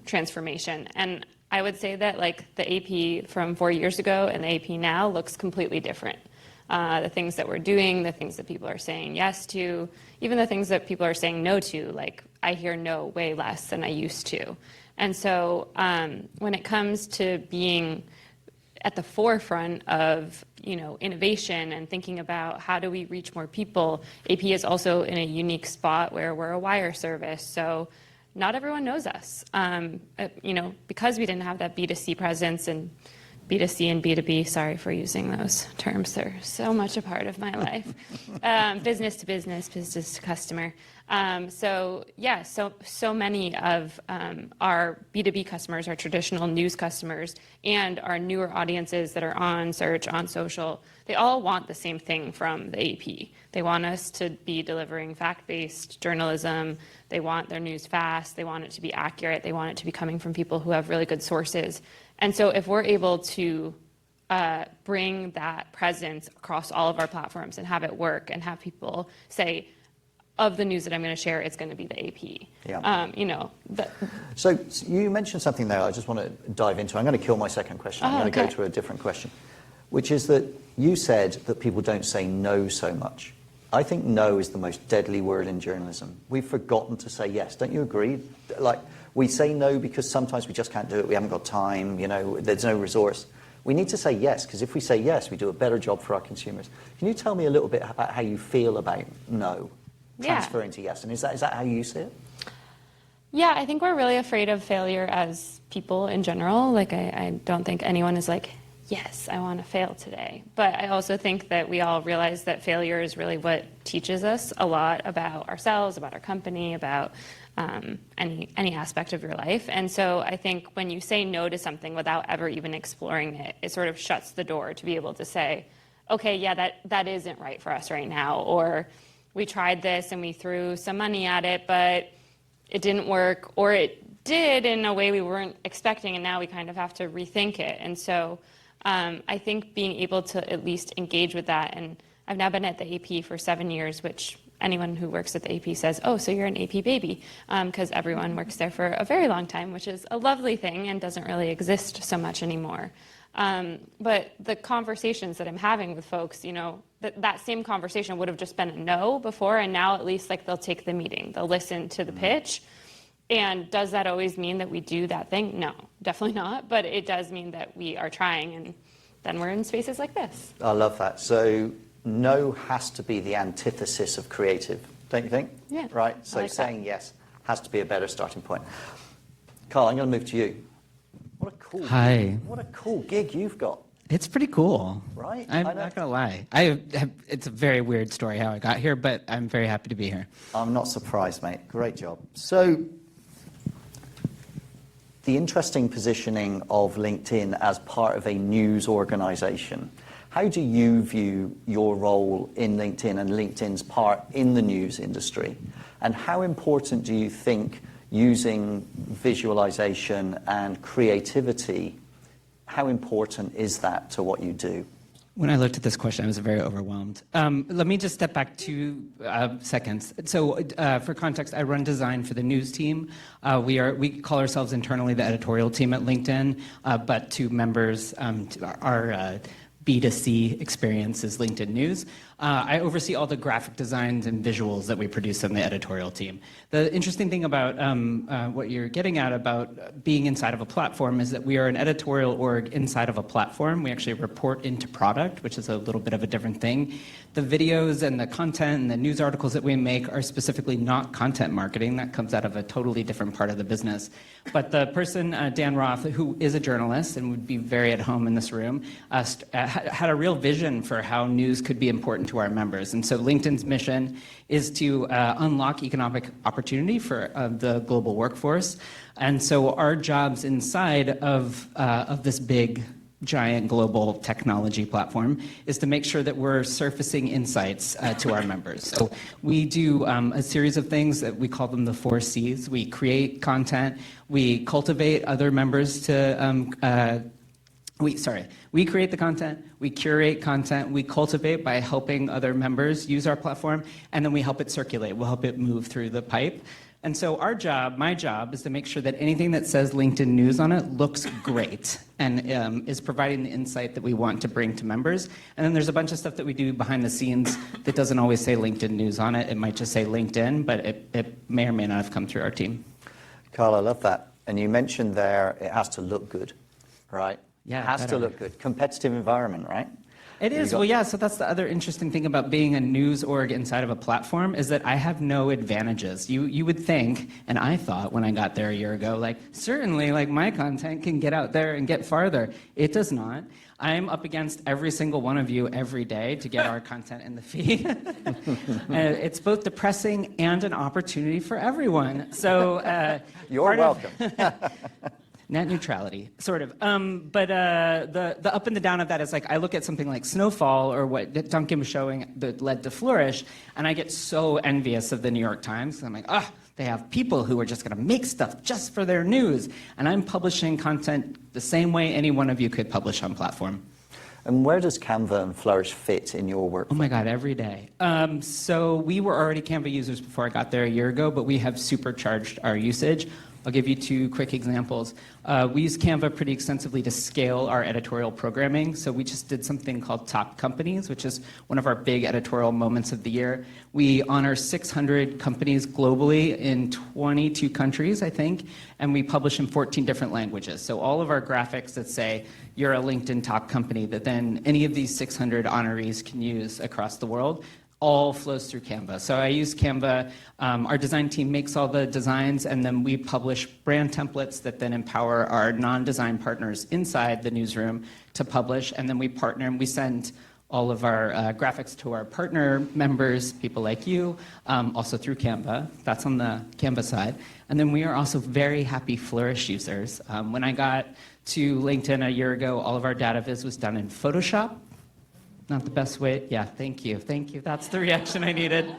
transformation. And I would say that the AP from 4 years ago and the AP now looks completely different. The things that we're doing, the things that people are saying yes to, even the things that people are saying no to, like I hear no way less than I used to. And so when it comes to being at the forefront of innovation and thinking about how do we reach more people, AP is also in a unique spot where we're a wire service. So not everyone knows us. Because we didn't have that B2C presence and B2C and B2B, sorry for using those terms. They're so much a part of my life. Business to business, business to customer. So many of our B2B customers, our traditional news customers, and our newer audiences that are on search, on social, they all want the same thing from the AP. They want us to be delivering fact-based journalism. They want their news fast. They want it to be accurate. They want it to be coming from people who have really good sources. And so if we're able to bring that presence across all of our platforms and have it work and have people say, of the news that I'm going to share, it's going to be the AP. Yeah. So you mentioned something there I just want to dive into. I'm going to kill my second question. I'm going to go to a different question, which is that you said that people don't say no so much. I think no is the most deadly word in journalism. We've forgotten to say yes. Don't you agree? Like, we say no because sometimes we just can't do it. We haven't got time, there's no resource. We need to say yes, because if we say yes, we do a better job for our consumers. Can you tell me a little bit about how you feel about no transferring to yes? And is that how you see it? Yeah, I think we're really afraid of failure as people in general. Like, I don't think anyone is like, yes, I want to fail today. But I also think that we all realize that failure is really what teaches us a lot about ourselves, about our company, about any aspect of your life. And so I think when you say no to something without ever even exploring it, it sort of shuts the door to be able to say, okay, yeah, that isn't right for us right now. Or we tried this and we threw some money at it, but it didn't work, or it did in a way we weren't expecting, and now we kind of have to rethink it. And so I think being able to at least engage with that, and I've now been at the AP for 7 years, which anyone who works at the AP says, oh, so you're an AP baby, because everyone works there for a very long time, which is a lovely thing and doesn't really exist so much anymore. But the conversations that I'm having with folks, that same conversation would have just been a no before, and now at least they'll take the meeting, they'll listen to the pitch. And does that always mean that we do that thing? No, definitely not. But it does mean that we are trying, and then we're in spaces like this. I love that. So no has to be the antithesis of creative, don't you think? Yeah. Right? So like saying yes has to be a better starting point. Carl, I'm going to move to you. What a cool gig you've got. It's pretty cool. Right? I'm not going to lie. It's a very weird story how I got here, but I'm very happy to be here. I'm not surprised, mate. Great job. So the interesting positioning of LinkedIn as part of a news organization. How do you view your role in LinkedIn and LinkedIn's part in the news industry? And how important do you think using visualization and creativity, how important is that to what you do? When I looked at this question, I was very overwhelmed. Let me just step back 2 seconds. So for context, I run design for the news team. We call ourselves internally the editorial team at LinkedIn, but to members, our B2C experience is LinkedIn News. I oversee all the graphic designs and visuals that we produce on the editorial team. The interesting thing about what you're getting at about being inside of a platform is that we are an editorial org inside of a platform. We actually report into product, which is a little bit of a different thing. The videos and the content and the news articles that we make are specifically not content marketing. That comes out of a totally different part of the business. But the person, Dan Roth, who is a journalist and would be very at home in this room, had a real vision for how news could be important to our members. And so LinkedIn's mission is to unlock economic opportunity for the global workforce. And so our jobs inside of this big, giant global technology platform is to make sure that we're surfacing insights to our members. So we do a series of things that we call them the 4 C's. We create content, we cultivate other members to we create the content, we curate content, we cultivate by helping other members use our platform, and then we help it circulate. We'll help it move through the pipe. And so our job, my job, is to make sure that anything that says LinkedIn News on it looks great and is providing the insight that we want to bring to members. And then there's a bunch of stuff that we do behind the scenes that doesn't always say LinkedIn News on it. It might just say LinkedIn, but it may or may not have come through our team. Carl, I love that. And you mentioned there it has to look good, right? Yeah, it has to look good. Competitive environment, right? It is. Well, yeah, so that's the other interesting thing about being a news org inside of a platform is that I have no advantages. You would think, and I thought when I got there a year ago, like, certainly, like, my content can get out there and get farther. It does not. I'm up against every single one of you every day to get our content in the feed. It's both depressing and an opportunity for everyone. So you're welcome. Net neutrality, sort of. But the up and the down of that is like I look at something like Snowfall or what Duncan was showing that led to Flourish, and I get so envious of the New York Times. I'm like, they have people who are just going to make stuff just for their news, and I'm publishing content the same way any one of you could publish on platform. And where does Canva and Flourish fit in your work? Oh my God, every day. So we were already Canva users before I got there a year ago, but we have supercharged our usage. I'll give you two quick examples. We use Canva pretty extensively to scale our editorial programming. So we just did something called Top Companies, which is one of our big editorial moments of the year. We honor 600 companies globally in 22 countries, I think, and we publish in 14 different languages. So all of our graphics that say you're a LinkedIn top company that then any of these 600 honorees can use across the world all flows through Canva. So I use Canva. Our design team makes all the designs, and then we publish brand templates that then empower our non-design partners inside the newsroom to publish. And then we partner and we send all of our graphics to our partner members, people like you, also through Canva. That's on the Canva side. And then we are also very happy Flourish users. When I got to LinkedIn a year ago, all of our data viz was done in Photoshop. Not the best way. Yeah, thank you. Thank you. That's the reaction I needed.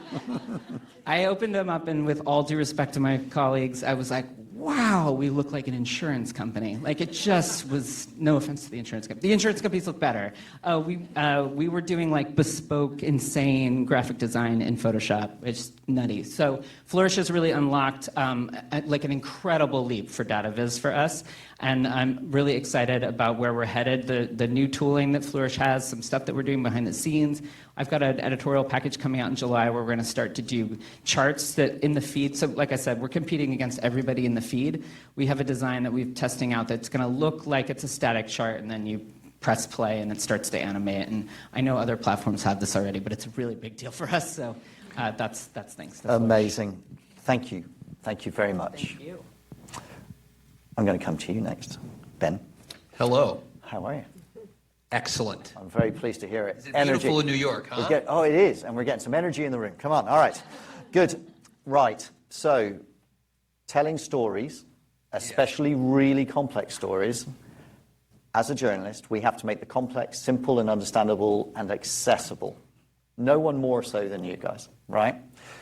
I opened them up, and with all due respect to my colleagues, I was like, wow, we look like an insurance company. Like, it just was, no offense to the insurance company. The insurance companies look better. We were doing, like, bespoke, insane graphic design in Photoshop. It's nutty. So Flourish has really unlocked, like, an incredible leap for DataViz for us. And I'm really excited about where we're headed. The new tooling that Flourish has, some stuff that we're doing behind the scenes. I've got an editorial package coming out in July where we're going to start to do charts that in the feed. So like I said, we're competing against everybody in the feed. We have a design that we're testing out that's going to look like it's a static chart, and then you press play and it starts to animate. And I know other platforms have this already, but it's a really big deal for us. So that's thanks to Flourish. Amazing. Thank you. Thank you very much. Thank you. I'm going to come to you next. Ben. Hello. How are you? Excellent. I'm very pleased to hear it. Is it beautiful in New York, huh? It is, and we're getting some energy in the room. Come on, all right. Good. Right, so telling stories, especially really complex stories, as a journalist, we have to make the complex simple and understandable and accessible. No one more so than you guys, right?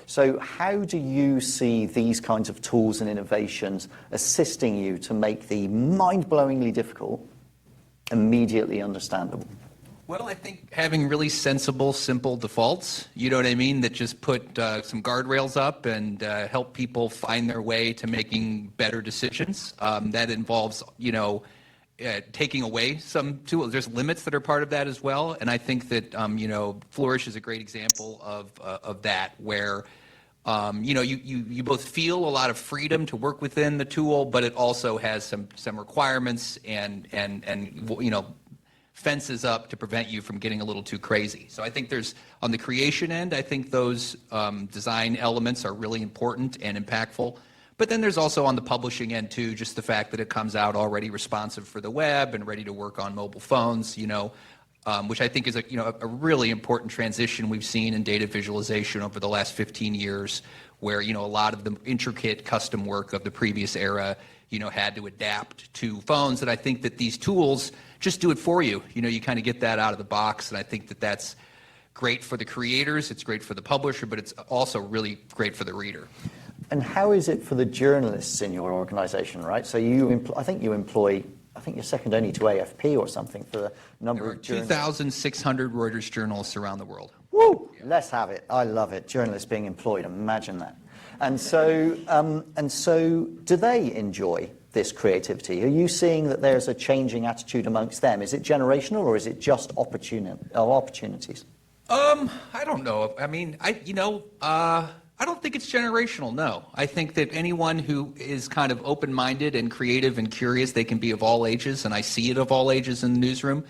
So how do you see these kinds of tools and innovations assisting you to make the mind-blowingly difficult immediately understandable? Well, I think having really sensible, simple defaults, you know what I mean, that just put some guardrails up and help people find their way to making better decisions. That involves, taking away some tools. There's limits that are part of that as well. And I think that, Flourish is a great example of that, where you both feel a lot of freedom to work within the tool, but it also has some requirements and fences up to prevent you from getting a little too crazy. So I think there's, on the creation end, I think those design elements are really important and impactful. But then there's also on the publishing end too, just the fact that it comes out already responsive for the web and ready to work on mobile phones, which I think is a really important transition we've seen in data visualization over the last 15 years, where a lot of the intricate custom work of the previous era had to adapt to phones. And I think that these tools just do it for you. You kind of get that out of the box, and I think that that's great for the creators, it's great for the publisher, but it's also really great for the reader. And how is it for the journalists in your organization, right? So I think you're second only to AFP or something for the number of journalists. 2,600 Reuters journalists around the world. Woo! Yeah. Let's have it. I love it. Journalists being employed. Imagine that. And so do they enjoy this creativity? Are you seeing that there's a changing attitude amongst them? Is it generational or is it just opportunities? I don't know. I mean, I don't think it's generational, no. I think that anyone who is kind of open-minded and creative and curious, they can be of all ages, and I see it of all ages in the newsroom.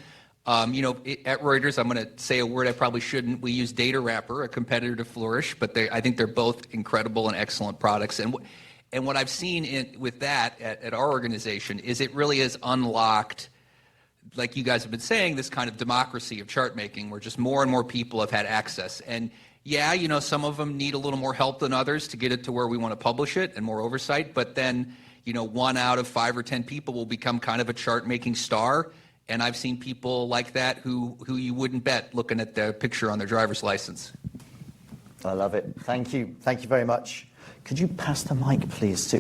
At Reuters, I'm going to say a word I probably shouldn't. We use Data Wrapper, a competitor to Flourish, but I think they're both incredible and excellent products. And what I've seen with that at our organization is it really has unlocked, like you guys have been saying, this kind of democracy of chart making where just more and more people have had access. And yeah, some of them need a little more help than others to get it to where we want to publish it and more oversight. But then, 1 out of 5 or 10 people will become kind of a chart-making star. And I've seen people like that who you wouldn't bet looking at the picture on their driver's license. I love it. Thank you. Thank you very much. Could you pass the mic, please,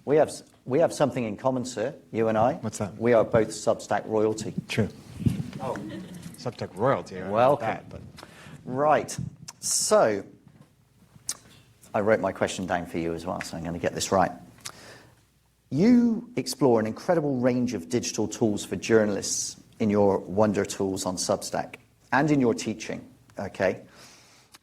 We have something in common, sir, you and I. What's that? We are both Substack royalty. True. Oh, Substack royalty. Welcome. Right. So, I wrote my question down for you as well, so I'm going to get this right. You explore an incredible range of digital tools for journalists in your Wonder Tools on Substack and in your teaching, okay?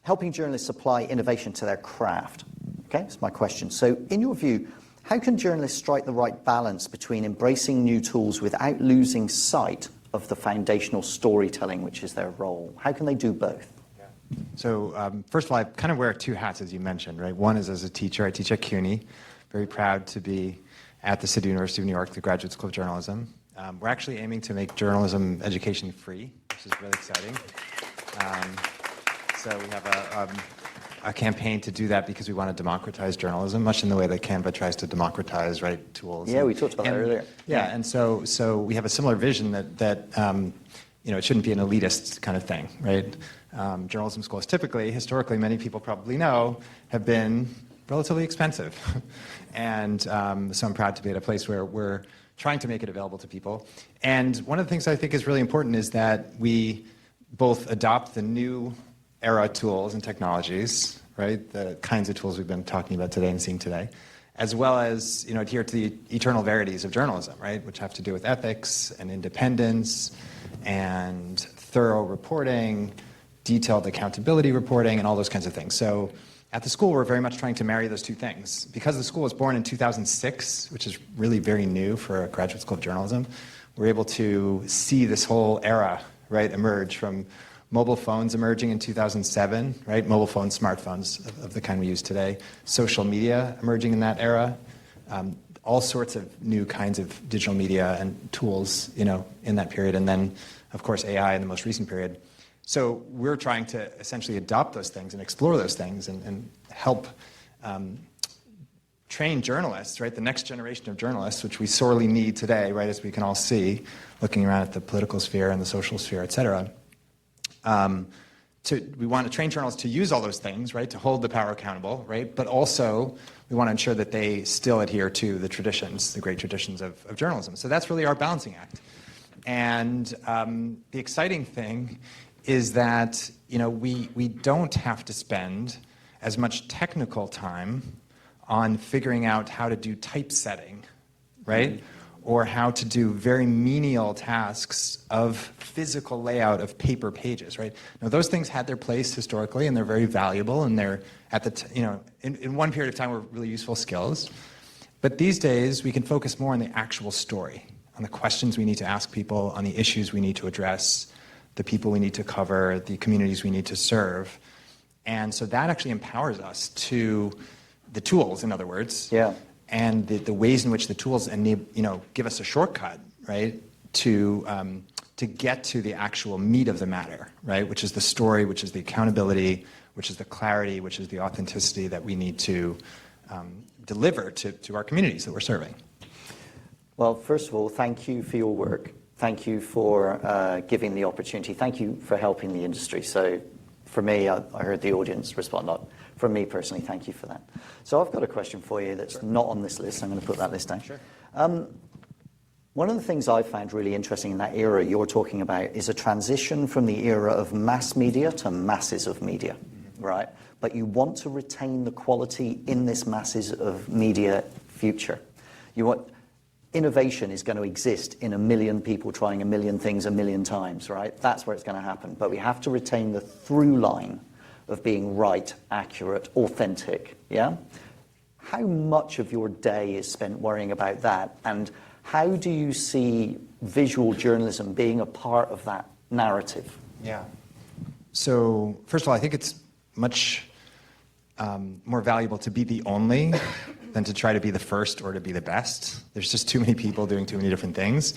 Helping journalists apply innovation to their craft. Okay, that's my question. So, in your view, how can journalists strike the right balance between embracing new tools without losing sight of the foundational storytelling, which is their role? How can they do both? So first of all, I kind of wear 2 hats, as you mentioned, right? One is as a teacher. I teach at CUNY. Very proud to be at the City University of New York, the Graduate School of Journalism. We're actually aiming to make journalism education free, which is really exciting. So we have a campaign to do that because we want to democratize journalism, much in the way that Canva tries to democratize, right, tools. Yeah, we talked about that earlier. Yeah, and so we have a similar vision that it shouldn't be an elitist kind of thing, right? Journalism schools typically, historically, many people probably know, have been relatively expensive. And so I'm proud to be at a place where we're trying to make it available to people. And one of the things I think is really important is that we both adopt the new era tools and technologies, right? The kinds of tools we've been talking about today and seeing today, as well as adhere to the eternal verities of journalism, right? Which have to do with ethics and independence and thorough reporting, detailed accountability reporting, and all those kinds of things. So at the school, we're very much trying to marry those 2 things. Because the school was born in 2006, which is really very new for a graduate school of journalism, we're able to see this whole era, right, emerge from mobile phones emerging in 2007, right, mobile phones, smartphones of the kind we use today, social media emerging in that era, all sorts of new kinds of digital media and tools, in that period, and then, of course, AI in the most recent period. So we're trying to essentially adopt those things and explore those things and help train journalists, right, the next generation of journalists, which we sorely need today, right, as we can all see, looking around at the political sphere and the social sphere, et cetera. We want to train journalists to use all those things, right, to hold the power accountable, right, but also we want to ensure that they still adhere to the traditions, the great traditions of journalism. So that's really our balancing act. And the exciting thing is that we don't have to spend as much technical time on figuring out how to do typesetting, right? Or how to do very menial tasks of physical layout of paper pages, right? Now, those things had their place historically, and they're very valuable, and they're in one period of time were really useful skills. But these days, we can focus more on the actual story, on the questions we need to ask people, on the issues we need to address, the people we need to cover, the communities we need to serve. And so that actually empowers us to the tools, in other words. Yeah. And the ways in which the tools give us a shortcut, right, to get to the actual meat of the matter, right, which is the story, which is the accountability, which is the clarity, which is the authenticity that we need to deliver to our communities that we're serving. Well, first of all, thank you for your work. Thank you for giving the opportunity. Thank you for helping the industry. So for me, I heard the audience respond. Not from me personally, thank you for that. So I've got a question for you that's not on this list. I'm going to put that list down. Sure. One of the things I found really interesting in that era you're talking about is a transition from the era of mass media to masses of media. right? But you want to retain the quality in this masses of media future. You want innovation is going to exist in a million people trying a million things a million times, right? That's where it's going to happen. But we have to retain the through line of being right, accurate, authentic, yeah? How much of your day is spent worrying about that? And how do you see visual journalism being a part of that narrative? Yeah. So first of all, I think it's much more valuable to be the only than to try to be the first or to be the best. There's just too many people doing too many different things.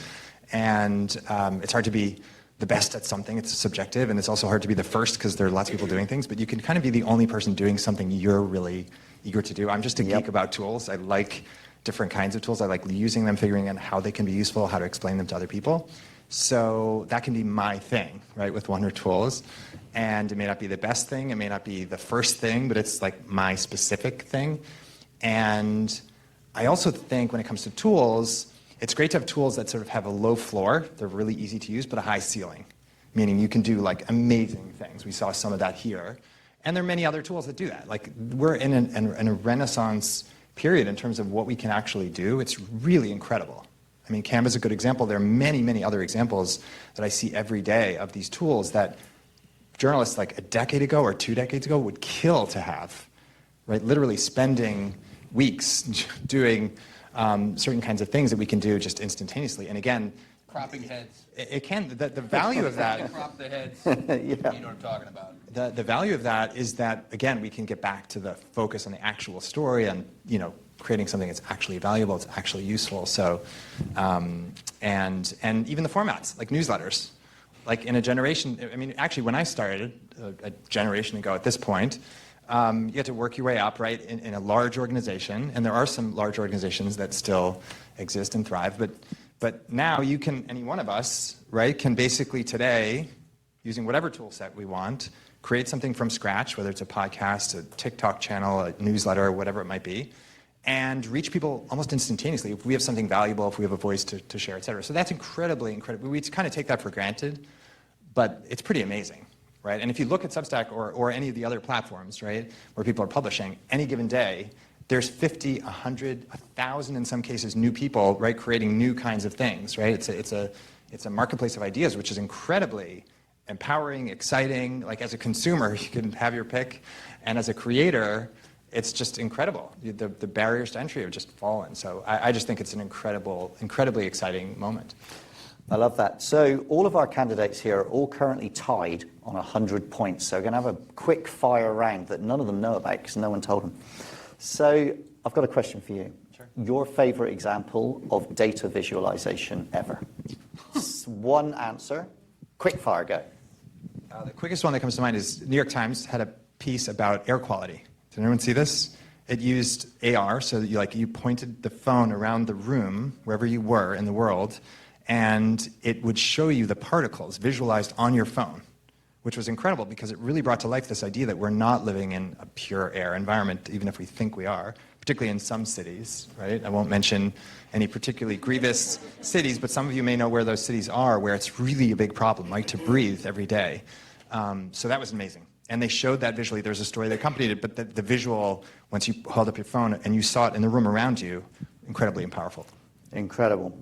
And it's hard to be the best at something. It's subjective. And it's also hard to be the first because there are lots of people doing things. But you can kind of be the only person doing something you're really eager to do. I'm just a geek about tools. I like different kinds of tools. I like using them, figuring out how they can be useful, how to explain them to other people. So that can be my thing, right, with Wonder Tools. And it may not be the best thing, it may not be the first thing, but it's like my specific thing. And I also think when it comes to tools, it's great to have tools that sort of have a low floor, they're really easy to use, but a high ceiling, meaning you can do like amazing things. We saw some of that here. And there are many other tools that do that. Like we're in a renaissance period in terms of what we can actually do. It's really incredible. I mean, Canva is a good example. There are many, many other examples that I see every day of these tools that journalists like a decade ago or 2 decades ago would kill to have, right? Literally spending weeks doing certain kinds of things that we can do just instantaneously. And again, Cropping heads. it can, the value of that. Crop the heads. Yeah. You know what I'm talking about. The value of that is that, again, we can get back to the focus on the actual story and, you know, creating something that's actually valuable, it's actually useful. So, and even the formats, like newsletters. Like in a generation, I mean, actually, when I started, a generation ago at this point, you had to work your way up, right, in a large organization. And there are some large organizations that still exist and thrive. But now you can, any one of us, right, can basically today, using whatever tool set we want, create something from scratch, whether it's a podcast, a TikTok channel, a newsletter, whatever it might be, and reach people almost instantaneously if we have something valuable, if we have a voice to share, et cetera. So that's incredibly. We kind of take that for granted, but it's pretty amazing, right? And if you look at Substack or any of the other platforms, right, where people are publishing, any given day, there's 50, 100, 1,000 in some cases new people, right, creating new kinds of things, right? It's a marketplace of ideas, which is incredibly empowering, exciting. Like as a consumer, you can have your pick, and as a creator, it's just incredible. The barriers to entry have just fallen. So I just think it's an incredibly exciting moment. I love that. So all of our candidates here are all currently tied on 100 points. So we're going to have a quick fire round that none of them know about because no one told them. So I've got a question for you. Sure. Your favorite example of data visualization ever? One answer. Quick fire, go. The quickest one that comes to mind is New York Times had a piece about air quality. Did anyone see this? It used AR, so that you pointed the phone around the room, wherever you were in the world, and it would show you the particles visualized on your phone, which was incredible because it really brought to life this idea that we're not living in a pure air environment, even if we think we are, particularly in some cities, right? I won't mention any particularly grievous cities, but some of you may know where those cities are, where it's really a big problem, like to breathe every day. So that was amazing. And they showed that visually. There's a story that accompanied it, but the visual, once you held up your phone and you saw it in the room around you, incredibly powerful. Incredible.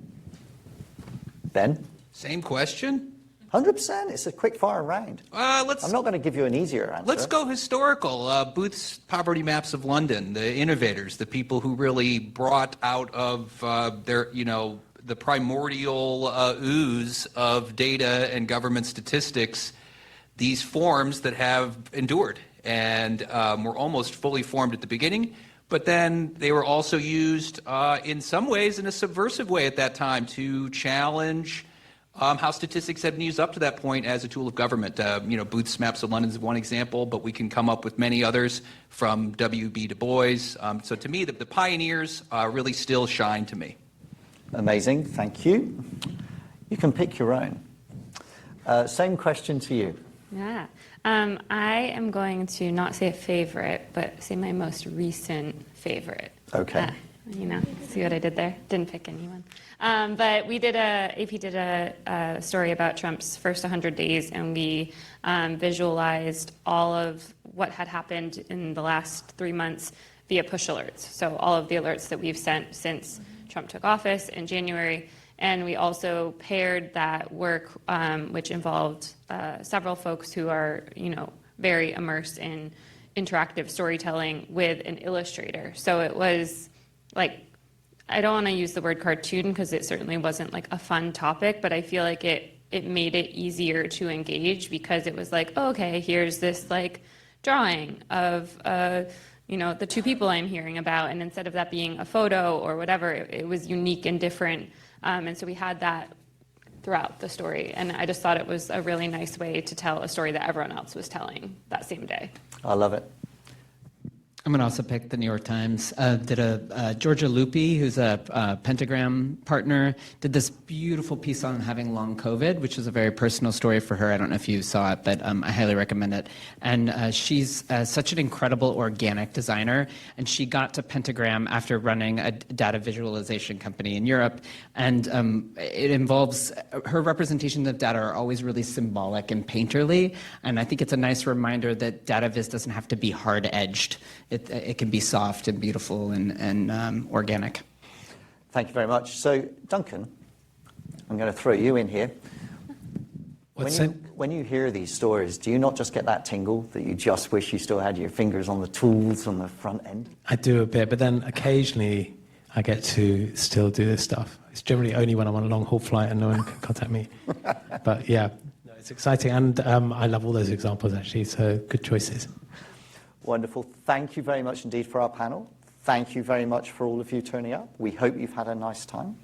Ben? Same question? 100%. It's a quick fire round. I'm not going to give you an easier answer. Let's go historical. Booth's Poverty Maps of London, the innovators, the people who really brought out of their, the primordial ooze of data and government statistics these forms that have endured and were almost fully formed at the beginning, but then they were also used in some ways in a subversive way at that time to challenge how statistics had been used up to that point as a tool of government. Booth's Maps of London is one example, but we can come up with many others from W.B. Du Bois. So to me, the pioneers really still shine to me. Amazing, thank you. You can pick your own. Same question to you. Yeah. I am going to not say a favorite, but say my most recent favorite. Okay. You know, see what I did there? Didn't pick anyone. But AP did a story about Trump's first 100 days, and we visualized all of what had happened in the last 3 months via push alerts. So all of the alerts that we've sent since Trump took office in January. And we also paired that work, which involved several folks who are, you know, very immersed in interactive storytelling, with an illustrator. So it was like, I don't want to use the word cartoon because it certainly wasn't like a fun topic, but I feel like it made it easier to engage because it was like, oh, okay, here's this like drawing of, you know, the two people I'm hearing about. And instead of that being a photo or whatever, it was unique and different. And so we had that throughout the story. And I just thought it was a really nice way to tell a story that everyone else was telling that same day. I love it. I'm going to also pick the New York Times. Georgia Lupi, who's a Pentagram partner, did this beautiful piece on having long COVID, which is a very personal story for her. I don't know if you saw it, but I highly recommend it. And she's such an incredible organic designer. And she got to Pentagram after running a data visualization company in Europe. And it involves, her representations of data are always really symbolic and painterly. And I think it's a nice reminder that data viz doesn't have to be hard-edged. It can be soft and beautiful and organic. Thank you very much. So, Duncan, I'm going to throw you in here. When you hear these stories, do you not just get that tingle that you just wish you still had your fingers on the tools on the front end? I do a bit, but then occasionally I get to still do this stuff. It's generally only when I'm on a long-haul flight and no one can contact me. But yeah, no, it's exciting. And I love all those examples, actually, so good choices. Wonderful. Thank you very much indeed for our panel. Thank you very much for all of you turning up. We hope you've had a nice time.